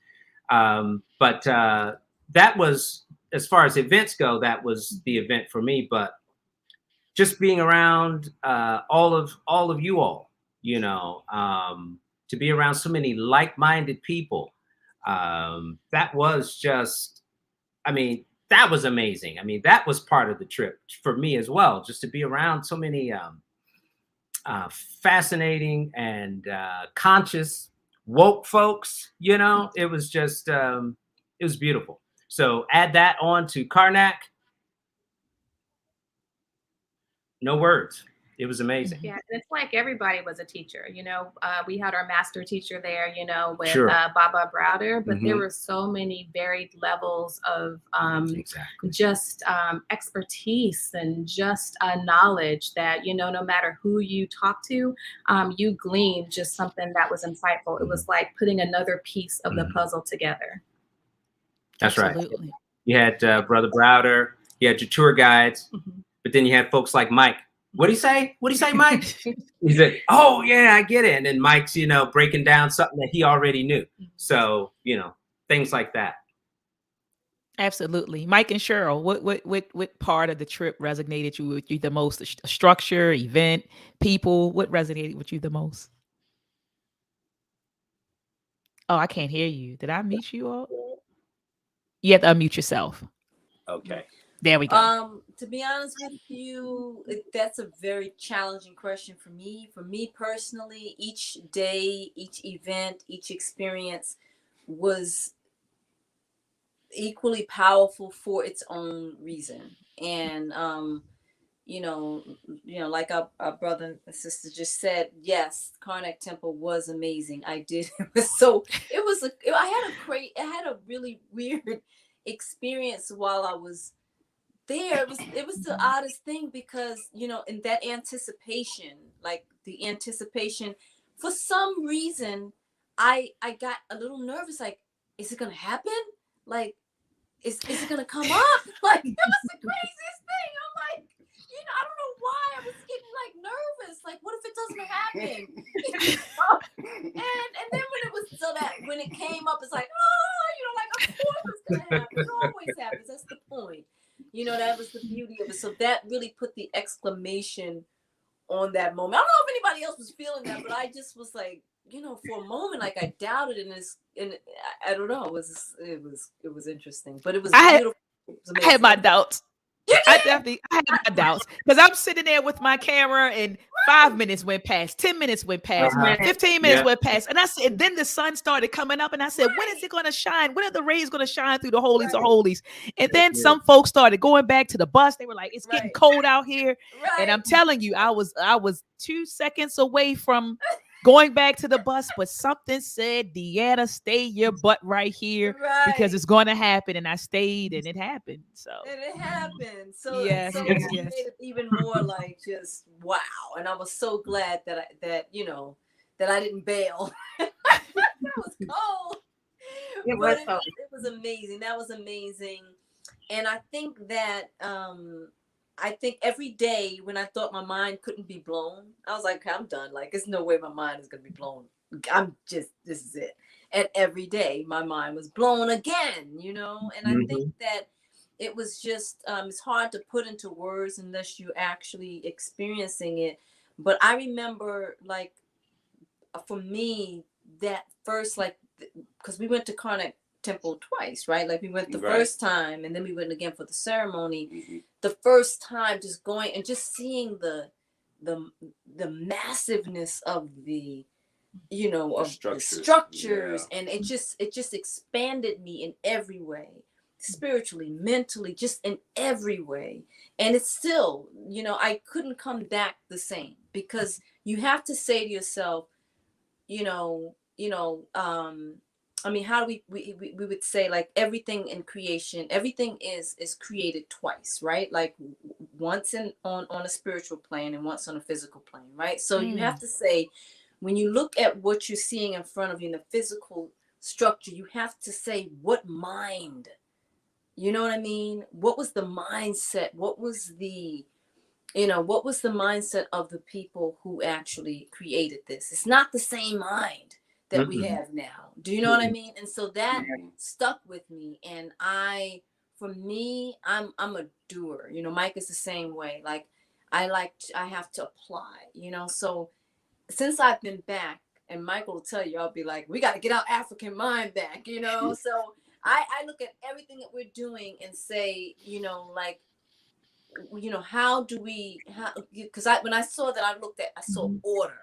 But that was, as far as events go, that was the event for me. But just being around all of you all, to be around so many like-minded people, that was just, that was amazing. That was part of the trip for me as well, just to be around so many fascinating and conscious, woke folks. It was just, it was beautiful. So add that on to Karnak. No words. It was amazing. Yeah, and it's like everybody was a teacher. We had our master teacher there, with Baba Browder, but there were so many varied levels of just expertise and just knowledge that, no matter who you talk to, you gleaned just something that was insightful. It was like putting another piece of the puzzle together. That's Absolutely. right. You had Brother Browder, you had your tour guides, but then you had folks like Mike. What'd he say? What'd he say, Mike? He said, "Oh yeah, I get it." And then Mike's, breaking down something that he already knew. So, things like that. Absolutely. Mike and Cheryl, what part of the trip resonated with you the most? The structure, event, people, what resonated with you the most? Oh, I can't hear you. Did I mute you all? You have to unmute yourself. Okay. There we go. To be honest with you, that's a very challenging question for me. For me personally, each day, each event, each experience equally powerful for its own reason. And you know, like our brother and sister just said, yes, Carnac Temple was amazing. I did. I had a really weird experience while I was there. It was the oddest thing because, in that anticipation, like the anticipation, for some reason, I got a little nervous. Like, is it gonna happen? Like, is it gonna come up? Like, it was the craziest thing. I'm like, I don't know why I was getting like nervous. Like, what if it doesn't happen? and then when it came up, it's like, like, of course it's gonna happen. It always happens. That's the point. That was the beauty of it. So that really put the exclamation on that moment. I don't know if anybody else was feeling that, but I just was like, for a moment, like I doubted it, and I don't know. It was interesting, but it was beautiful. I had my doubts. I had my doubts because I'm sitting there with my camera and 5 minutes went past, 10 minutes went past, 15 minutes went past. And I said, then the sun started coming up and I said, when is it going to shine? When are the rays going to shine through the holies of holies? And then some folks started going back to the bus. They were like, it's getting cold out here. And I'm telling you, I was 2 seconds away from going back to the bus, but something said, Deanna, stay your butt right here because it's going to happen. And I stayed and it happened. And it happened. So yes. It made it even more like just wow. And I was so glad that I didn't bail. That was cold. It was amazing. That was amazing. And I think that every day when I thought my mind couldn't be blown, I was like, I'm done. Like, there's no way my mind is going to be blown. This is it. And every day my mind was blown again, and I think that it was just, it's hard to put into words unless you actually experiencing it. But I remember, like, for me, that first, like, because we went to Carnac Temple twice, right? Like, we went the first time and then we went again for the ceremony. Mm-hmm. The first time just going and just seeing the massiveness of the structures, and it just expanded me in every way, spiritually, mentally, just in every way. And it's still, I couldn't come back the same, because you have to say to yourself, how do we would say, like, everything in creation, everything is created twice, right? Like, once on a spiritual plane and once on a physical plane, right? So you have to say, when you look at what you're seeing in front of you in the physical structure, you have to say, what mind? You know what I mean? What was the mindset? What was the mindset of the people who actually created this? It's not the same mind that we have now. Do you know what I mean? And so that stuck with me. And I'm a doer. Mike is the same way. Like, I have to apply, so since I've been back, and Michael will tell you, I'll be like, we got to get our African mind back, so I look at everything that we're doing and say, how do we, because when I saw that, I saw order,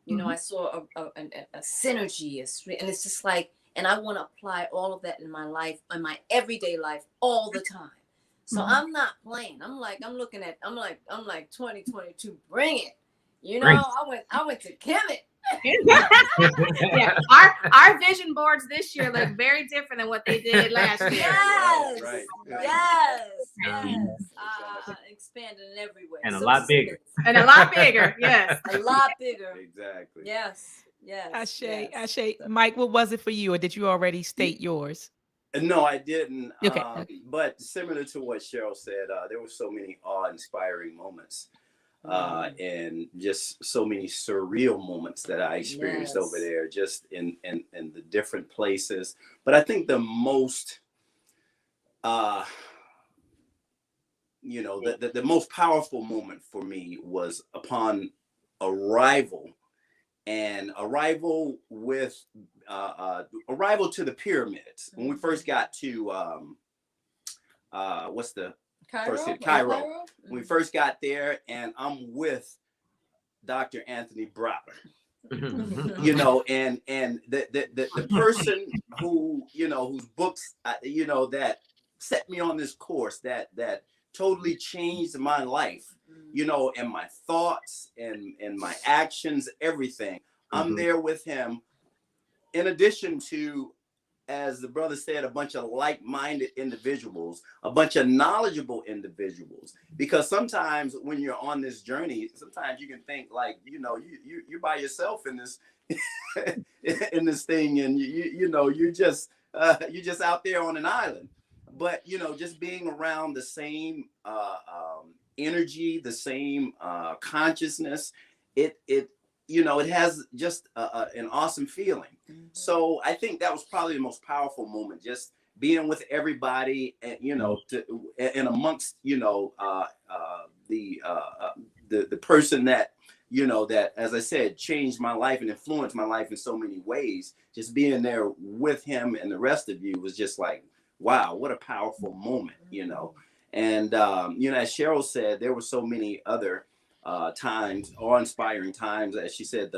I saw a synergy, and it's just like, and I want to apply all of that in my life, in my everyday life, all the time. So I'm not playing. I'm like 2022, bring it. I went to Kemet. Yeah, our vision boards this year look very different than what they did last year. Yes, expanded in every way, and a lot bigger, Yes, a lot bigger. Exactly. Yes. Ashe. Mike, what was it for you, or did you already state yours? No, I didn't. Okay. But similar to what Cheryl said, there were so many awe-inspiring moments. And just so many surreal moments that I experienced over there, just in the different places. But I think the most, the most powerful moment for me was upon arrival with arrival to the pyramids. When we first got to what's the Cairo. When we first got there, and I'm with Dr. Anthony Browder. You know, and the person who, you know, whose books, you know, that set me on this course that totally changed my life, you know, and my thoughts and my actions, everything. I'm there with him, in addition to, as the brother said, a bunch of like-minded individuals, a bunch of knowledgeable individuals. Because sometimes when you're on this journey, sometimes you can think like, you know, you're by yourself in this in this thing, and you know, you're just out there on an island. But you know, just being around the same energy, the same consciousness, it you know, it has just an awesome feeling. So I think that was probably the most powerful moment, just being with everybody, and you know, and amongst, you know, the person that, you know, that, as I said, changed my life and influenced my life in so many ways. Just being there with him and the rest of you was just like, wow, what a powerful moment, you know. And you know, as Cheryl said, there were so many other times, awe-inspiring times. As she said,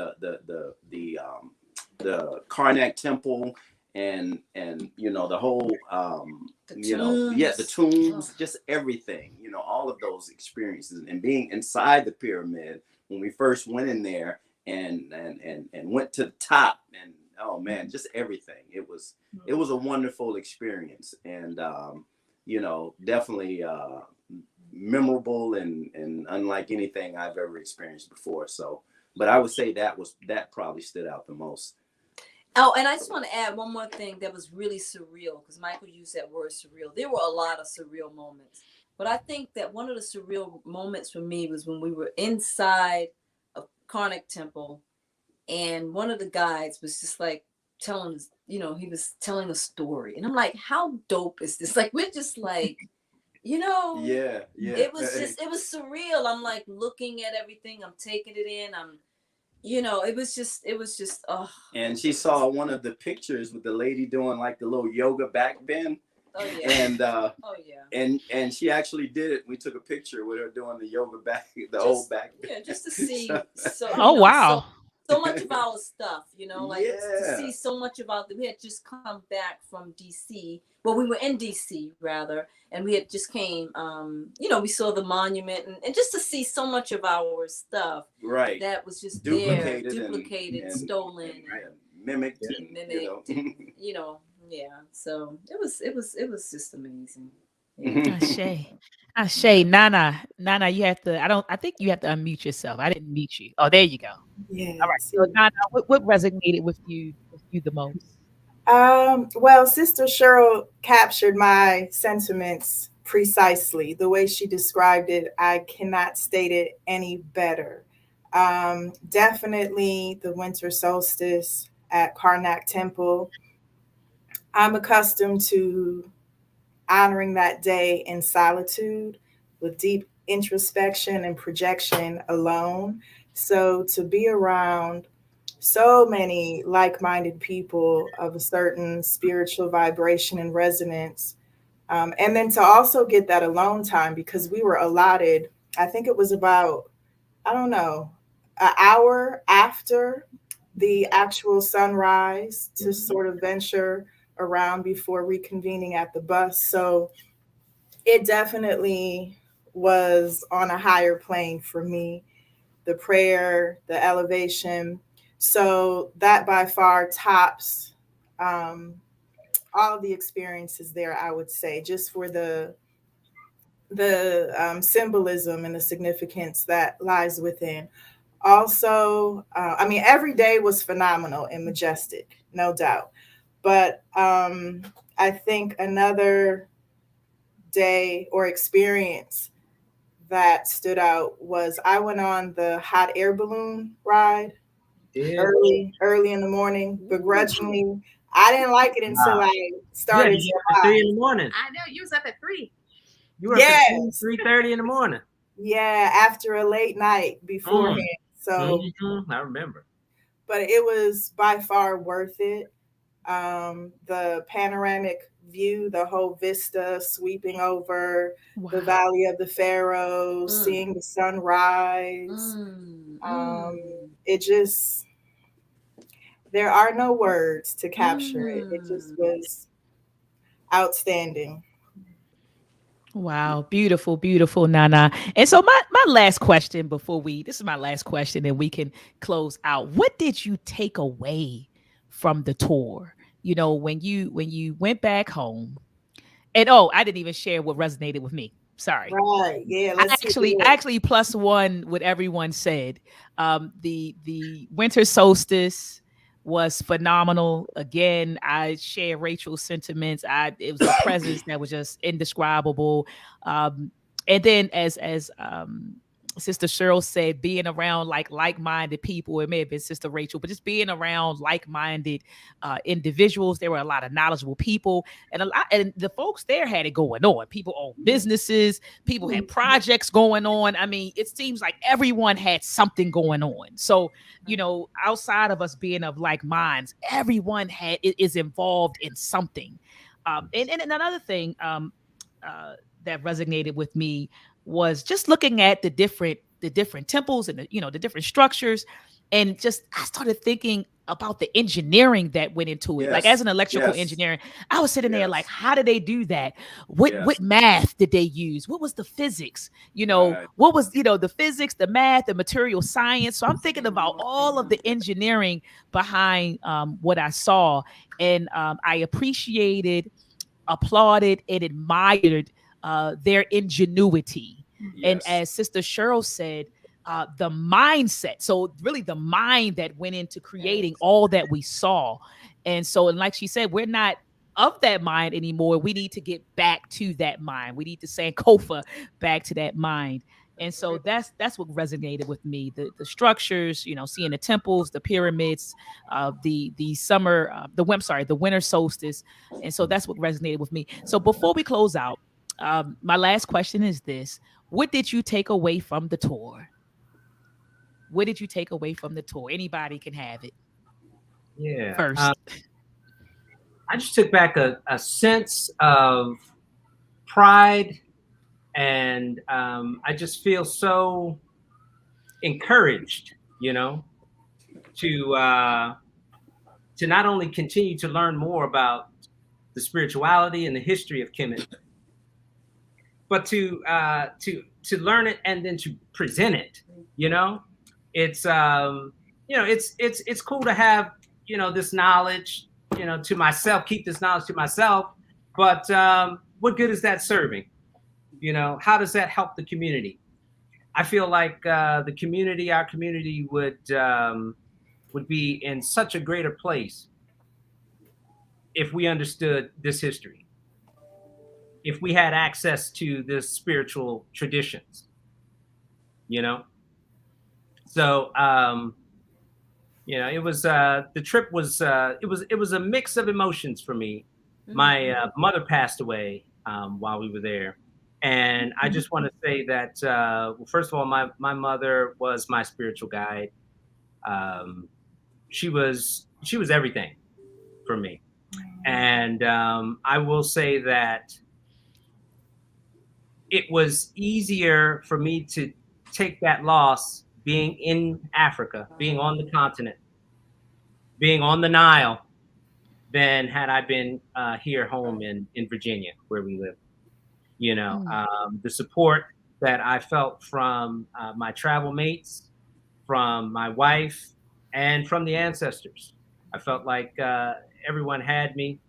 the Carnac Temple, and you know, the whole you know, the tombs, just everything, you know, all of those experiences, and being inside the pyramid when we first went in there, and went to the top, and oh man, just everything. It was a wonderful experience, and you know, definitely memorable, and unlike anything I've ever experienced before. So, but I would say that probably stood out the most. Oh, and I just want to add one more thing that was really surreal, because Michael used that word surreal. There were a lot of surreal moments, but I think that one of the surreal moments for me was when we were inside of Carnac Temple, and one of the guides was just like telling us, you know, he was telling a story, and I'm like, how dope is this? Like, we're just like, you know, yeah. It was surreal. I'm like looking at everything, I'm taking it in, you know, it was just, oh. And she saw one of the pictures with the lady doing like the little yoga back bend. Oh yeah. And oh yeah. And she actually did it. We took a picture with her doing the yoga back, whole back bend. Yeah, just to see. So, oh, know, wow. So much of our stuff, you know, like yeah. to see so much about we had just come back from DC. Well, we were in DC rather, and we had just came, you know, we saw the monument, and just to see so much of our stuff, right, that was just duplicated, and stolen, and mimicked, you know, yeah. So it was just amazing. Ashe, Nana, I think you have to unmute yourself. I didn't mute you. Oh, there you go. Yes. All right. So Nana, what resonated with you the most? Well, Sister Cheryl captured my sentiments precisely. The way she described it, I cannot state it any better. Definitely the winter solstice at Carnac Temple. I'm accustomed to honoring that day in solitude with deep introspection and projection alone. So to be around so many like-minded people of a certain spiritual vibration and resonance, and then to also get that alone time, because we were allotted, I think it was about, I don't know, an hour after the actual sunrise to sort of venture around before reconvening at the bus. So it definitely was on a higher plane for me, the prayer, the elevation. So that by far tops all of the experiences there, I would say, just for the symbolism and the significance that lies within. Also, I mean, every day was phenomenal and majestic, no doubt. But I think another day or experience that stood out was I went on the hot air balloon ride early in the morning, begrudgingly. I didn't like it until I started to at 3 in the morning. I know you was up at 3. You were up at 3:30 in the morning. Yeah, after a late night beforehand. So I remember. But it was by far worth it. The panoramic view, the whole vista sweeping over the Valley of the Pharaohs, seeing the sunrise. It just, there are no words to capture it. It just was outstanding. Wow, beautiful, beautiful, Nana. And so my last question this is my last question, and we can close out. What did you take away from the tour? You know, when you went back home, and I didn't even share what resonated with me. Sorry. Right. Yeah. I Let's see. actually plus one what everyone said. The winter solstice was phenomenal. Again, I share Rachel's sentiments. It was a presence that was just indescribable. And then as Sister Cheryl said, being around like-minded people. It may have been Sister Rachel, but just being around like-minded individuals. There were a lot of knowledgeable people, and the folks there had it going on. People owned businesses, people had projects going on. I mean, it seems like everyone had something going on. So, you know, outside of us being of like minds, everyone is involved in something. And another thing that resonated with me was just looking at the different temples and the different structures, and just I started thinking about the engineering that went into it. Like as an electrical engineer, I was sitting there like, how did they do that? What math did they use? What was the physics? What was the physics, the math, the material science? So I'm thinking about all of the engineering behind what I saw, and I appreciated, applauded, and admired their ingenuity. And as Sister Cheryl said, the mindset. So really the mind that went into creating all that we saw. And like she said, we're not of that mind anymore. We need to get back to that mind. We need to Sankofa back to that mind. And so that's what resonated with me. The structures, seeing the temples, the pyramids, the winter solstice. And so that's what resonated with me. So before we close out, my last question is this: what did you take away from the tour? What did you take away from the tour? Anybody can have it. Yeah. First. I just took back a sense of pride, and I just feel so encouraged, to not only continue to learn more about the spirituality and the history of Kemet, but to learn it and then to present it. It's it's cool to have this knowledge to myself, keep this knowledge to myself, but what good is that serving? How does that help the community? I feel like our community would be in such a greater place if we understood this history, if we had access to this spiritual traditions, So, it was the trip was it was a mix of emotions for me. My mother passed away while we were there, and I just want to say that first of all, my mother was my spiritual guide. She was everything for me, and I will say that it was easier for me to take that loss being in Africa, being on the continent, being on the Nile, than had I been here home in Virginia, where we live. The support that I felt from my travel mates, from my wife, and from the ancestors. I felt like everyone had me.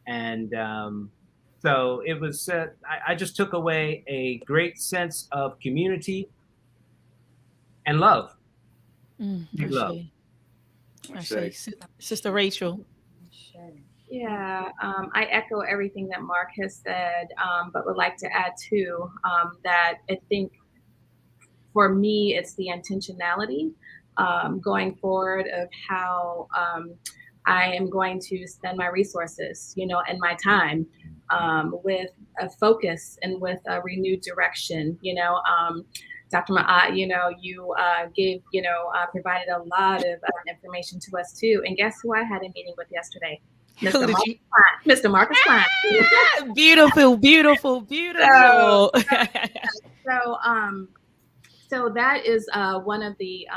And so it was, I just took away a great sense of community and love. Love. Sister Rachel. Yeah, I echo everything that Mark has said, but would like to add too that I think for me, it's the intentionality going forward of how I am going to spend my resources, and my time with a focus and with a renewed direction, Dr. Maat, you gave, provided a lot of information to us too. And guess who I had a meeting with yesterday? Mr. Marcus Klein. Beautiful, beautiful, beautiful. So that is one of the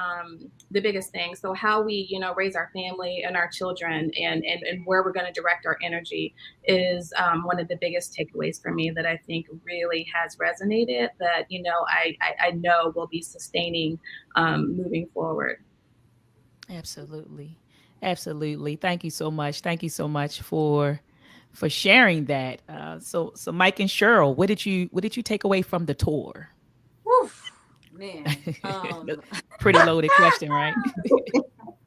biggest things. So how we, raise our family and our children, and where we're going to direct our energy is one of the biggest takeaways for me that I think really has resonated. That I know will be sustaining moving forward. Absolutely. Absolutely. Thank you so much. Thank you so much for sharing that. So Mike and Cheryl, what did you take away from the tour? Whew, man. Pretty loaded question, right?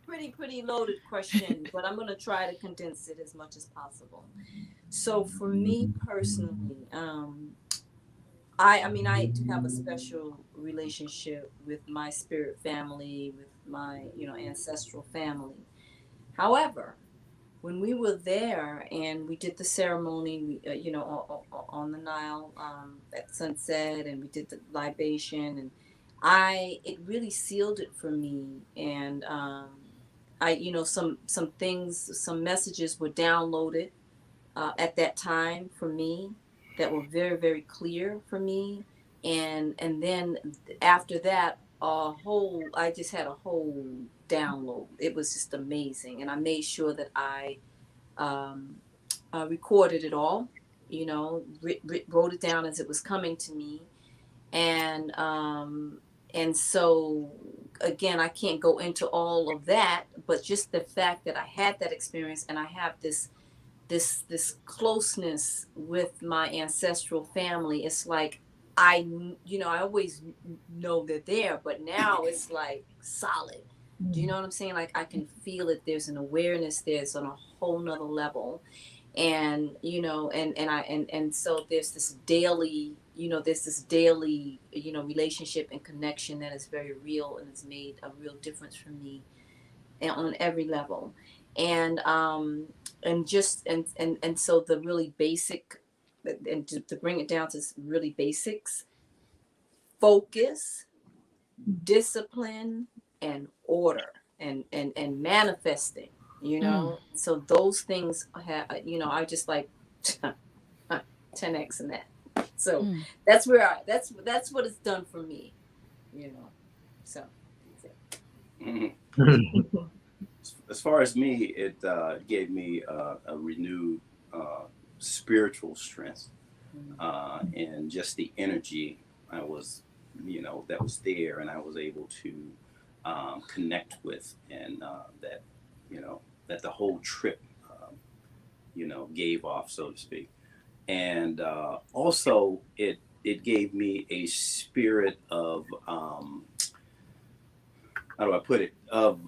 Pretty loaded question, but I'm gonna try to condense it as much as possible. So for me personally, I mean, I do have a special relationship with my spirit family, with my, ancestral family. However, when we were there and we did the ceremony, on the Nile, at sunset, and we did the libation, and it really sealed it for me. And some things, some messages were downloaded at that time for me that were very, very clear for me. And then after that, I just had a whole download. It was just amazing. And I made sure that I recorded it all, wrote it down as it was coming to me. And so again, I can't go into all of that, but just the fact that I had that experience, and I have this closeness with my ancestral family. It's like I always know they're there, but now it's like solid. Do you know what I'm saying? Like I can feel it. There's an awareness there. It's on a whole nother level. And so there's this daily relationship and connection that is very real, and has made a real difference for me on every level. And so the really basic, and to bring it down to really basics: focus, discipline, and order, and manifesting. So those things have, I just like 10x in that. So that's where that's what it's done for me. So as far as me, it gave me a renewed spiritual strength, and just the energy I was, that was there, and I was able to connect with, and that the whole trip, gave off, so to speak. And also it gave me a spirit of, how do I put it, of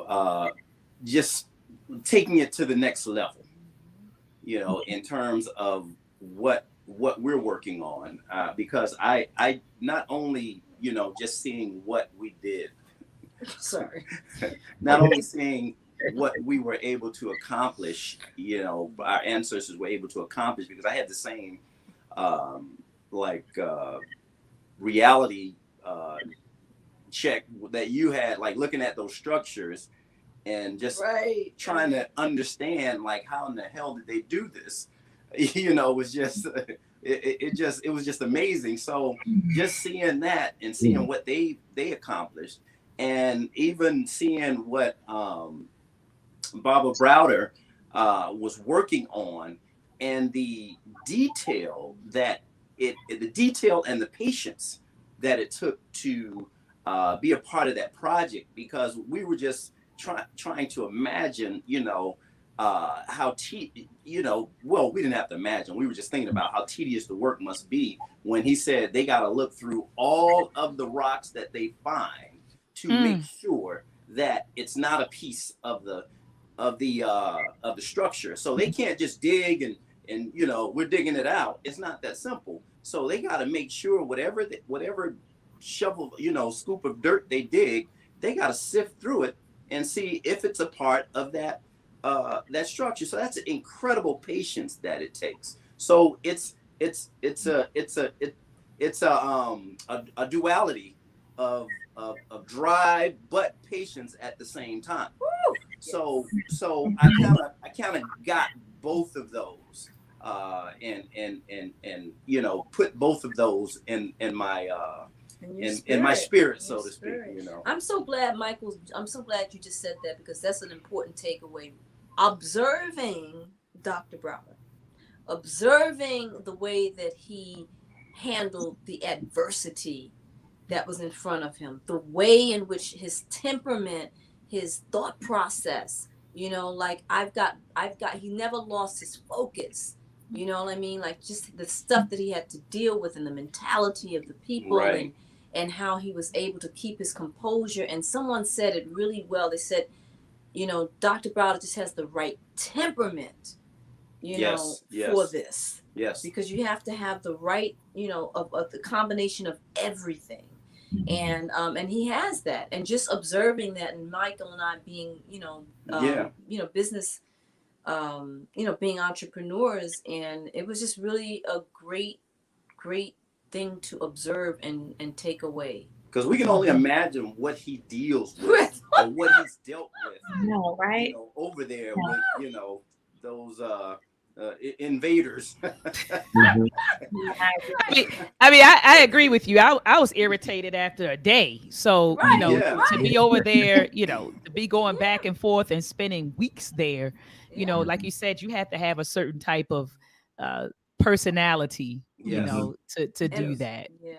just taking it to the next level, in terms of what we're working on, because I not only, just seeing what we did, sorry, not only seeing what we were able to accomplish, our ancestors were able to accomplish, because I had the same reality check that you had, like looking at those structures and just trying to understand, like, how in the hell did they do this? Was just it was just amazing. So just seeing that and seeing what they accomplished, and even seeing what Baba Browder was working on, and the detail and the patience that it took to be a part of that project, because we were just trying to imagine, how well, we didn't have to imagine. We were just thinking about how tedious the work must be when he said they got to look through all of the rocks that they find to make sure that it's not a piece of the structure. So they can't just dig and we're digging it out. It's not that simple. So they got to make sure whatever shovel, scoop of dirt they dig, they got to sift through it and see if it's a part of that structure. So that's an incredible patience that it takes. So it's a duality of drive but patience at the same time. So I kind of got both of those, and put both of those in my in my spirit, so to speak. You know, I'm so glad you just said that, because that's an important takeaway. Observing Dr. Browder, observing the way that he handled the adversity that was in front of him, the way in which his temperament, his thought process, like he never lost his focus. You know what I mean? Like, just the stuff that he had to deal with and the mentality of the people, right. and how he was able to keep his composure. And someone said it really well. They said, Dr. Browder just has the right temperament, Yes. for this. Yes. Because you have to have the right, of the combination of everything. And he has that. And just observing that, and Michael and I being, business, being entrepreneurs, and it was just really a great thing to observe and take away. Because we can only imagine what he deals with or what he's dealt with. No, right? Over there with, those invaders. I agree with you. I was irritated after a day. So, to be over there, to be going back and forth and spending weeks there, like you said, you have to have a certain type of personality, to do that. Yeah.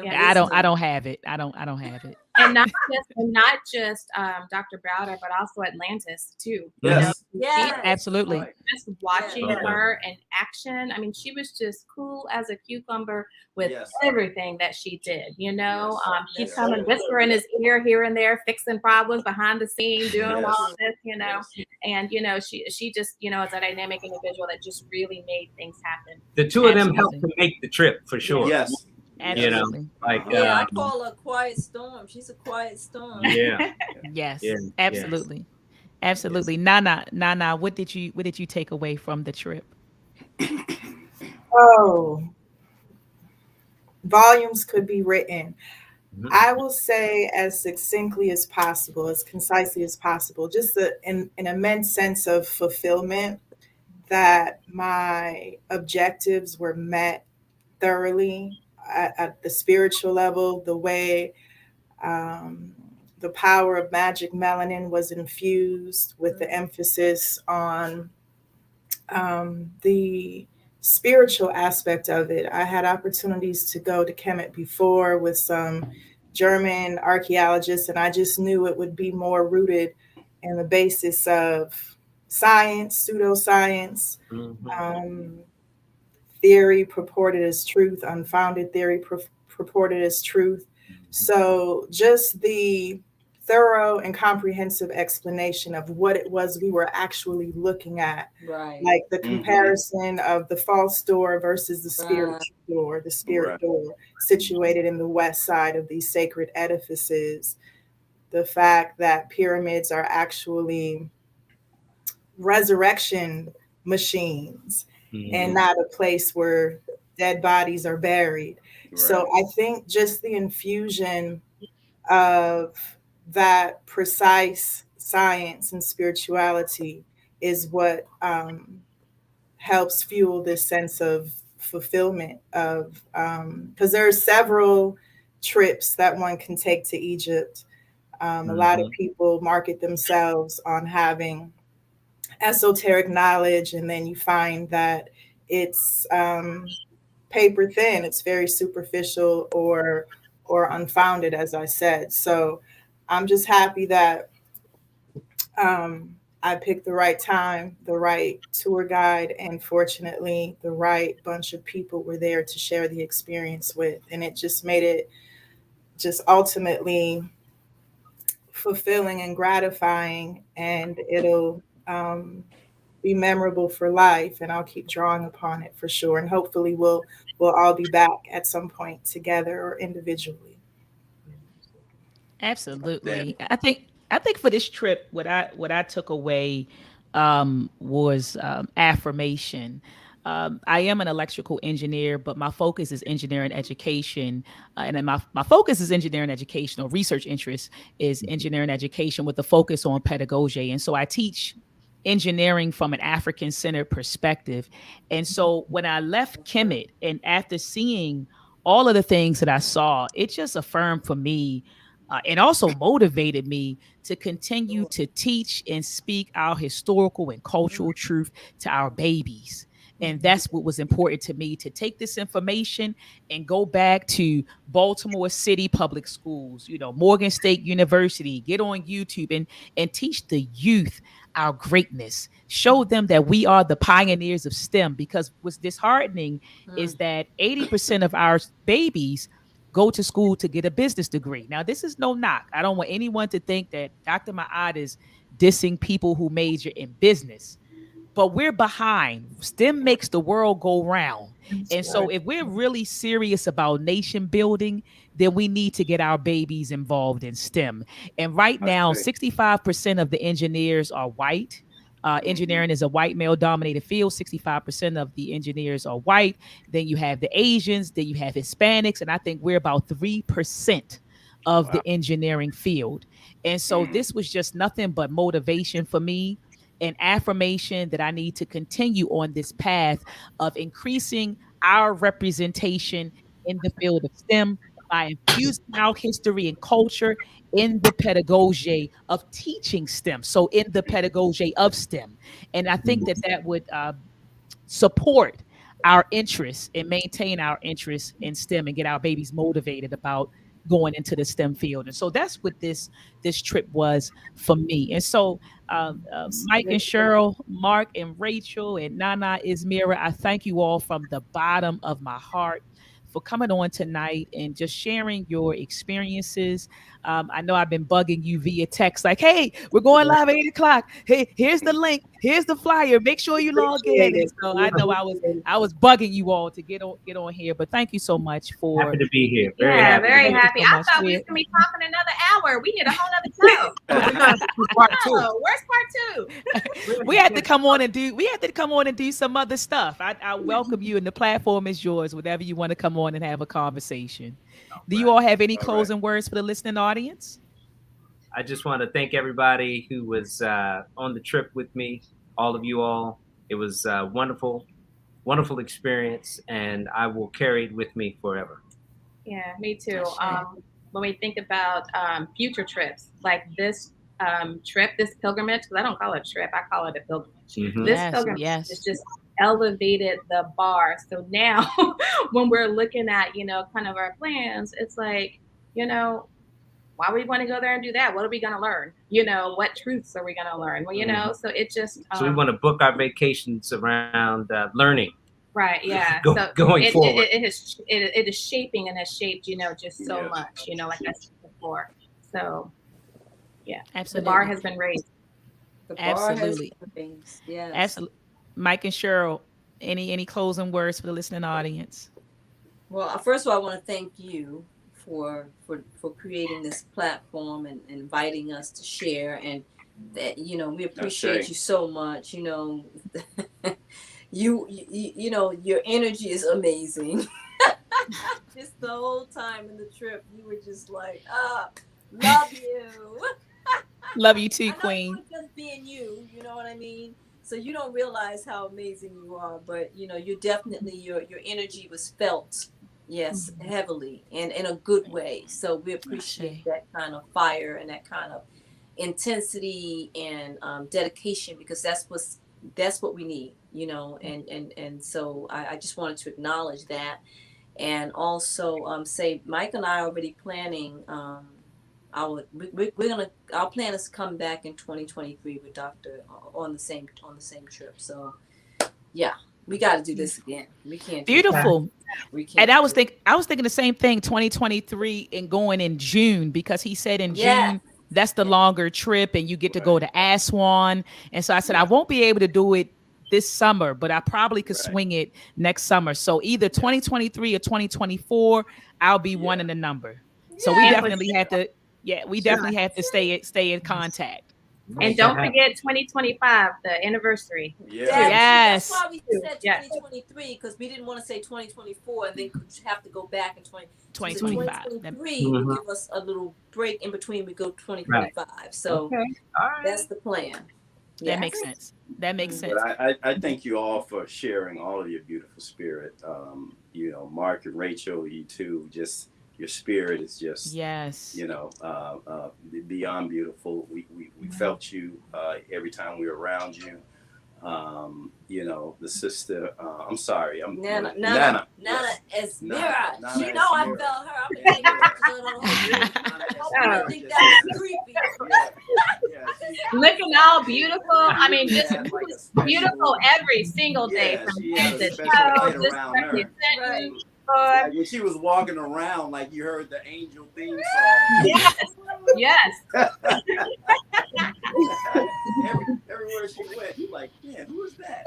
Right. I don't have it. I don't have it. And not just Dr. Browder, but also Atlantis too. Yes. Yeah, absolutely. Just watching her in action. I mean, she was just cool as a cucumber with everything that she did. She'd come and whisper in his ear here and there, fixing problems behind the scenes, doing all of this, and she just is a dynamic individual that just really made things happen. The two of them helped to make the trip for sure. Yes. Absolutely. I call her quiet storm. She's a quiet storm. Yeah. Yes. Yeah. Absolutely. Yes. Absolutely. Nana, what did you take away from the trip? Oh, volumes could be written. I will say as succinctly as possible, as concisely as possible, just an immense sense of fulfillment that my objectives were met thoroughly at the spiritual level, the way the power of magic melanin was infused with the emphasis on the spiritual aspect of it. I had opportunities to go to Kemet before with some German archaeologists, and I just knew it would be more rooted in the basis of science, pseudoscience, theory purported as truth, unfounded theory purported as truth. So just the thorough and comprehensive explanation of what it was we were actually looking at, right? Like the comparison of the false door versus the spiritual door, the spirit door situated in the west side of these sacred edifices. The fact that pyramids are actually resurrection machines and not a place where dead bodies are buried. Right. So I think just the infusion of that precise science and spirituality is what helps fuel this sense of fulfillment of, because there are several trips that one can take to Egypt. A lot of people market themselves on having esoteric knowledge, and then you find that it's paper thin, it's very superficial or unfounded, as I said. So I'm just happy that I picked the right time, the right tour guide, and fortunately the right bunch of people were there to share the experience with, and it just made it just ultimately fulfilling and gratifying, and it'll be memorable for life, and I'll keep drawing upon it for sure. And hopefully we'll all be back at some point together or individually. Absolutely. I think for this trip, what I took away was affirmation. I am an electrical engineer, but my focus is engineering education. And then my focus is engineering education, or research interest is engineering education with a focus on pedagogy. And so I teach engineering from an African-centered perspective. And so when I left Kemet, and after seeing all of the things that I saw, it just affirmed for me and also motivated me to continue to teach and speak our historical and cultural truth to our babies. And that's what was important to me, to take this information and go back to Baltimore City Public Schools, Morgan State University, get on YouTube and teach the youth our greatness. Show them that we are the pioneers of STEM, because what's disheartening is that 80% of our babies go to school to get a business degree. Now, this is no knock. I don't want anyone to think that Dr. Maat is dissing people who major in business. But we're behind. STEM makes the world go round. And so if we're really serious about nation building, then we need to get our babies involved in STEM. And right now, 65% of the engineers are white. Engineering is a white male dominated field. 65% of the engineers are white. Then you have the Asians, then you have Hispanics. And I think we're about 3% of the engineering field. And so this was just nothing but motivation for me, an affirmation that I need to continue on this path of increasing our representation in the field of STEM by infusing our history and culture in the pedagogy of teaching STEM. So in the pedagogy of STEM. And I think that would support our interests and maintain our interest in STEM and get our babies motivated about going into the STEM field. And so that's what this trip was for me. And so Mike and Cheryl, Mark and Rachel and Nana Ismira, I thank you all from the bottom of my heart for coming on tonight and just sharing your experiences. I know I've been bugging you via text, like, hey, we're going live at 8 o'clock. Hey, here's the link. Here's the flyer. Make sure you log in. And so I know I was bugging you all to get on here, but thank you so much for happy to be here. Very happy. I thought we was gonna be talking another hour. We need a whole other show. Where's part 2? We had to come on and do some other stuff. I welcome you, and the platform is yours, whatever you want to come on and have a conversation. Do you all have any closing words for the listening audience? I just want to thank everybody who was on the trip with me, all of you all. It was a wonderful experience, and I will carry it with me forever. Yeah, me too. When we think about future trips, like this trip, this pilgrimage, because I don't call it a trip, I call it a pilgrimage. Mm-hmm. This pilgrimage is just elevated the bar. So now when we're looking at, kind of our plans, it's like, why we want to go there and do that? What are we going to learn? What truths are we going to learn? Well, so it just... so we want to book our vacations around learning. Right, yeah. Going forward. It is shaping and has shaped, just so much, like I said before. So, yeah. Absolutely. The bar has been raised. Absolutely. Yes. Absolutely. Mike and Cheryl, any closing words for the listening audience? Well, first of all, I want to thank you for creating this platform and inviting us to share, and that we appreciate you so much. Your energy is amazing. Just the whole time in the trip, you were just like, love you. Love you too, Queen. Just being you know what I mean? So you don't realize how amazing you are, but you're definitely your energy was felt, heavily and in a good way. So we appreciate that kind of fire and that kind of intensity and dedication, because that's what we need, and so I just wanted to acknowledge that, and also say Mike and I are already planning. Our plan is to come back in 2023 with Dr. on the same trip. So yeah, we got to do this again. We can't. Beautiful. We can't. And I was thinking the same thing. 2023 and going in June, because he said in June that's the longer trip, and you get to go to Aswan. And so I said I won't be able to do it this summer, but I probably could swing it next summer. So either 2023 or 2024, I'll be one in the number. So we definitely have to. Yeah, we definitely have to stay in contact. And don't forget 2025, the anniversary. Yes. That's why we said 2023, because we didn't want to say 2024 and then have to go back in 2025. 2023 will give us a little break in between. We go 2025. So that's the plan. That makes sense. That makes sense. But I thank you all for sharing all of your beautiful spirit. you know, Mark and Rachel, you too, just your spirit is just, yes, you know, beyond beautiful. We felt you every time we were around you. You know, the sister, I'm sorry, Nana yes. Esmira. Nana You know I Esmira. felt her. I'm gonna take pictures of the whole group. I think that was creepy. Looking all beautiful. I mean, just had like a special, beautiful every single day yeah, from she head had to a special light toe. Just around like her. you said, Right. Like when she was walking around, like you heard the angel theme song. Yes. Everywhere she went, you're like, man, who is that?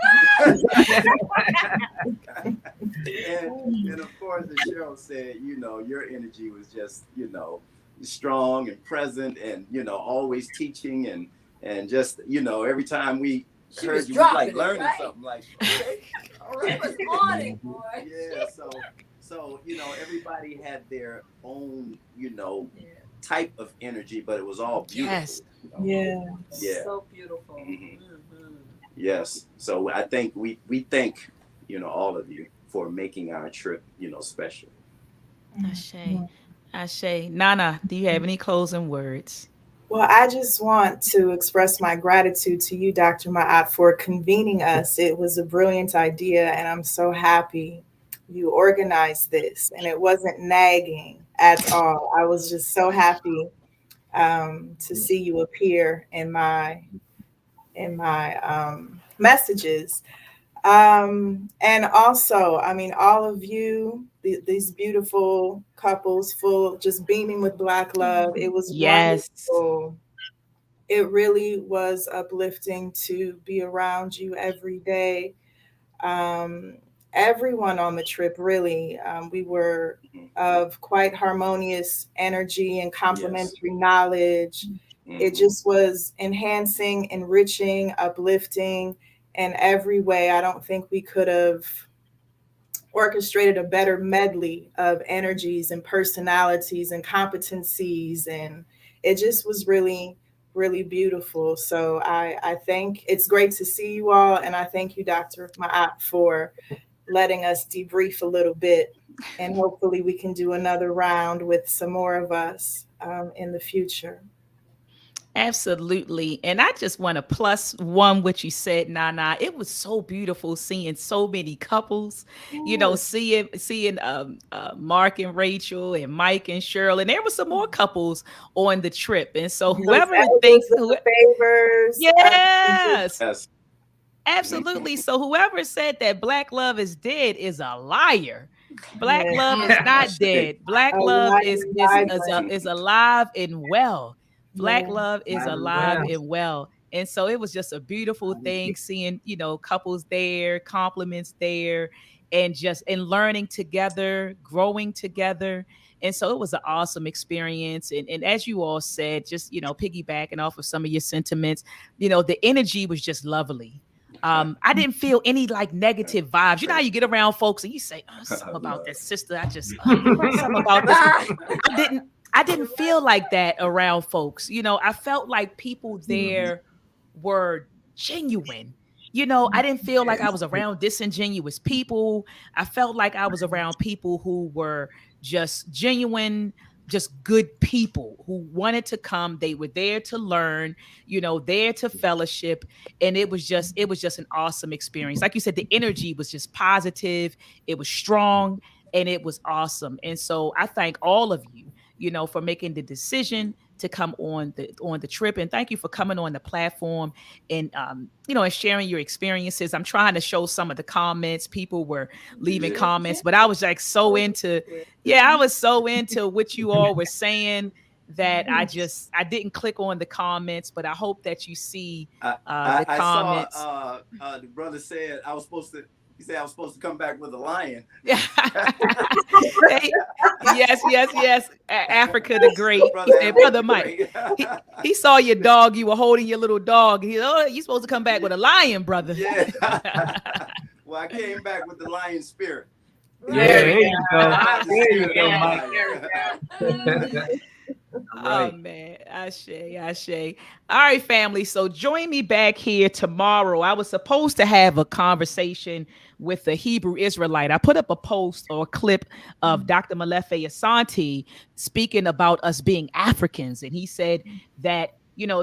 and of course, as Cheryl said, you know, your energy was just, you know, strong and present, and you know, always teaching, and just, you know, every time we heard you, like learning something, like, okay, all right, It was on it, boy. yeah. So you know, everybody had their own, you know, type of energy, but it was all beautiful. yes, You know? Yeah. So beautiful. Yes. So I think we thank, you know, all of you for making our trip, you know, special. Ashe. Nana, do you have any closing words? Well, I just want to express my gratitude to you, Dr. Maat, for convening us. It was a brilliant idea, and I'm so happy you organized this. And it wasn't nagging at all. I was just so happy to see you appear in my messages. And also, I mean, all of you, these beautiful couples, full, just beaming with Black love. It was Yes. wonderful. It really was uplifting to be around you every day. Um, Everyone on the trip, really, we were of quite harmonious energy and complementary knowledge. It just was enhancing, enriching, uplifting in every way. I don't think we could have orchestrated a better medley of energies and personalities and competencies. And it just was really, really beautiful. So I think it's great to see you all. And I thank you, Dr. Maat, for letting us debrief a little bit. And hopefully we can do another round with some more of us in the future. Absolutely. And I just want to plus one what you said, Nana. It was so beautiful seeing so many couples, you know, seeing Mark and Rachel and Mike and Cheryl. And there were some more couples on the trip. And so whoever thinks favors. Yes. Absolutely. So whoever said that Black love is dead is a liar. Black love is not dead. Black love is alive and well. Black love is alive and well. And so it was just a beautiful thing seeing, you know, couples there, compliments there, and learning together, growing together. And so it was an awesome experience. And as you all said, just, you know, piggybacking off of some of your sentiments, you know, the energy was just lovely. I didn't feel any like negative vibes. You know how you get around folks and you say, oh, something about that sister. I just something about this. I didn't feel like that around folks. You know, I felt like people there were genuine. You know, I didn't feel like I was around disingenuous people. I felt like I was around people who were just genuine, just good people who wanted to come. They were there to learn, you know, there to fellowship. And it was just an awesome experience. Like you said, the energy was just positive. It was strong and it was awesome. And so I thank all of you, you know, for making the decision to come on the trip. And thank you for coming on the platform and, you know, and sharing your experiences. I'm trying to show some of the comments. People were leaving comments, but I was like so into, I was so into what you all were saying that I didn't click on the comments, but I hope that you see the comments. I saw the brother said he said I was supposed to come back with a lion. Yes. Africa the Great. He said, Brother Mike, he saw your dog. You were holding your little dog. He said, oh, you're supposed to come back with a lion, brother. Yeah. Well, I came back with the lion spirit. Yeah, there you go. There you go, Mike. Oh man, Ashe. All right, family. So join me back here tomorrow. I was supposed to have a conversation with the Hebrew Israelite. I put up a post or a clip of Dr. Malefe Asante speaking about us being Africans, and he said that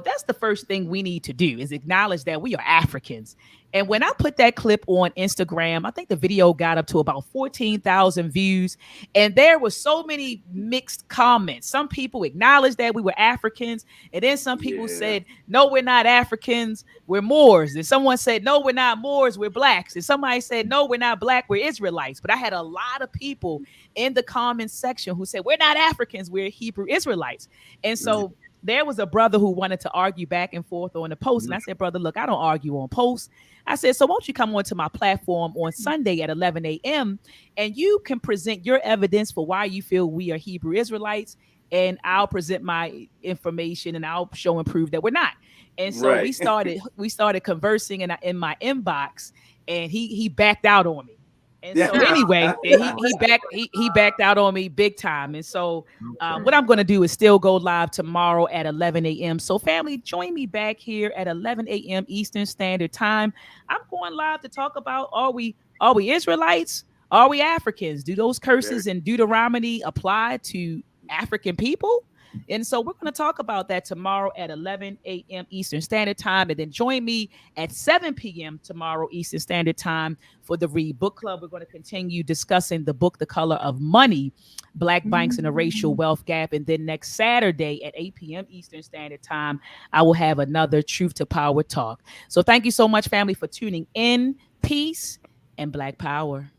that's the first thing we need to do is acknowledge that we are Africans. And when I put that clip on Instagram, I think the video got up to about 14,000 views. And there were so many mixed comments. Some people acknowledged that we were Africans. And then some people said, no, we're not Africans, we're Moors. And someone said, no, we're not Moors, we're blacks. And somebody said, no, we're not black, we're Israelites. But I had a lot of people in the comments section who said, we're not Africans, we're Hebrew Israelites. And so there was a brother who wanted to argue back and forth on the post. And I said, brother, look, I don't argue on posts. I said, so won't you come onto my platform on Sunday at 11 a.m. and you can present your evidence for why you feel we are Hebrew Israelites, and I'll present my information and I'll show and prove that we're not. And so we started conversing in my inbox, and he backed out on me. And so anyway, he backed out on me big time. And so what I'm going to do is still go live tomorrow at 11 a.m. So family, join me back here at 11 a.m. Eastern Standard Time. I'm going live to talk about, are we Israelites? Are we Africans? Do those curses in Deuteronomy apply to African people? And so we're going to talk about that tomorrow at 11 a.m. Eastern Standard Time. And then join me at 7 p.m. tomorrow Eastern Standard Time for the Read Book Club. We're going to continue discussing the book, The Color of Money, Black Banks and a Racial Wealth Gap. And then next Saturday at 8 p.m. Eastern Standard Time, I will have another Truth to Power talk. So thank you so much, family, for tuning in. Peace and Black Power.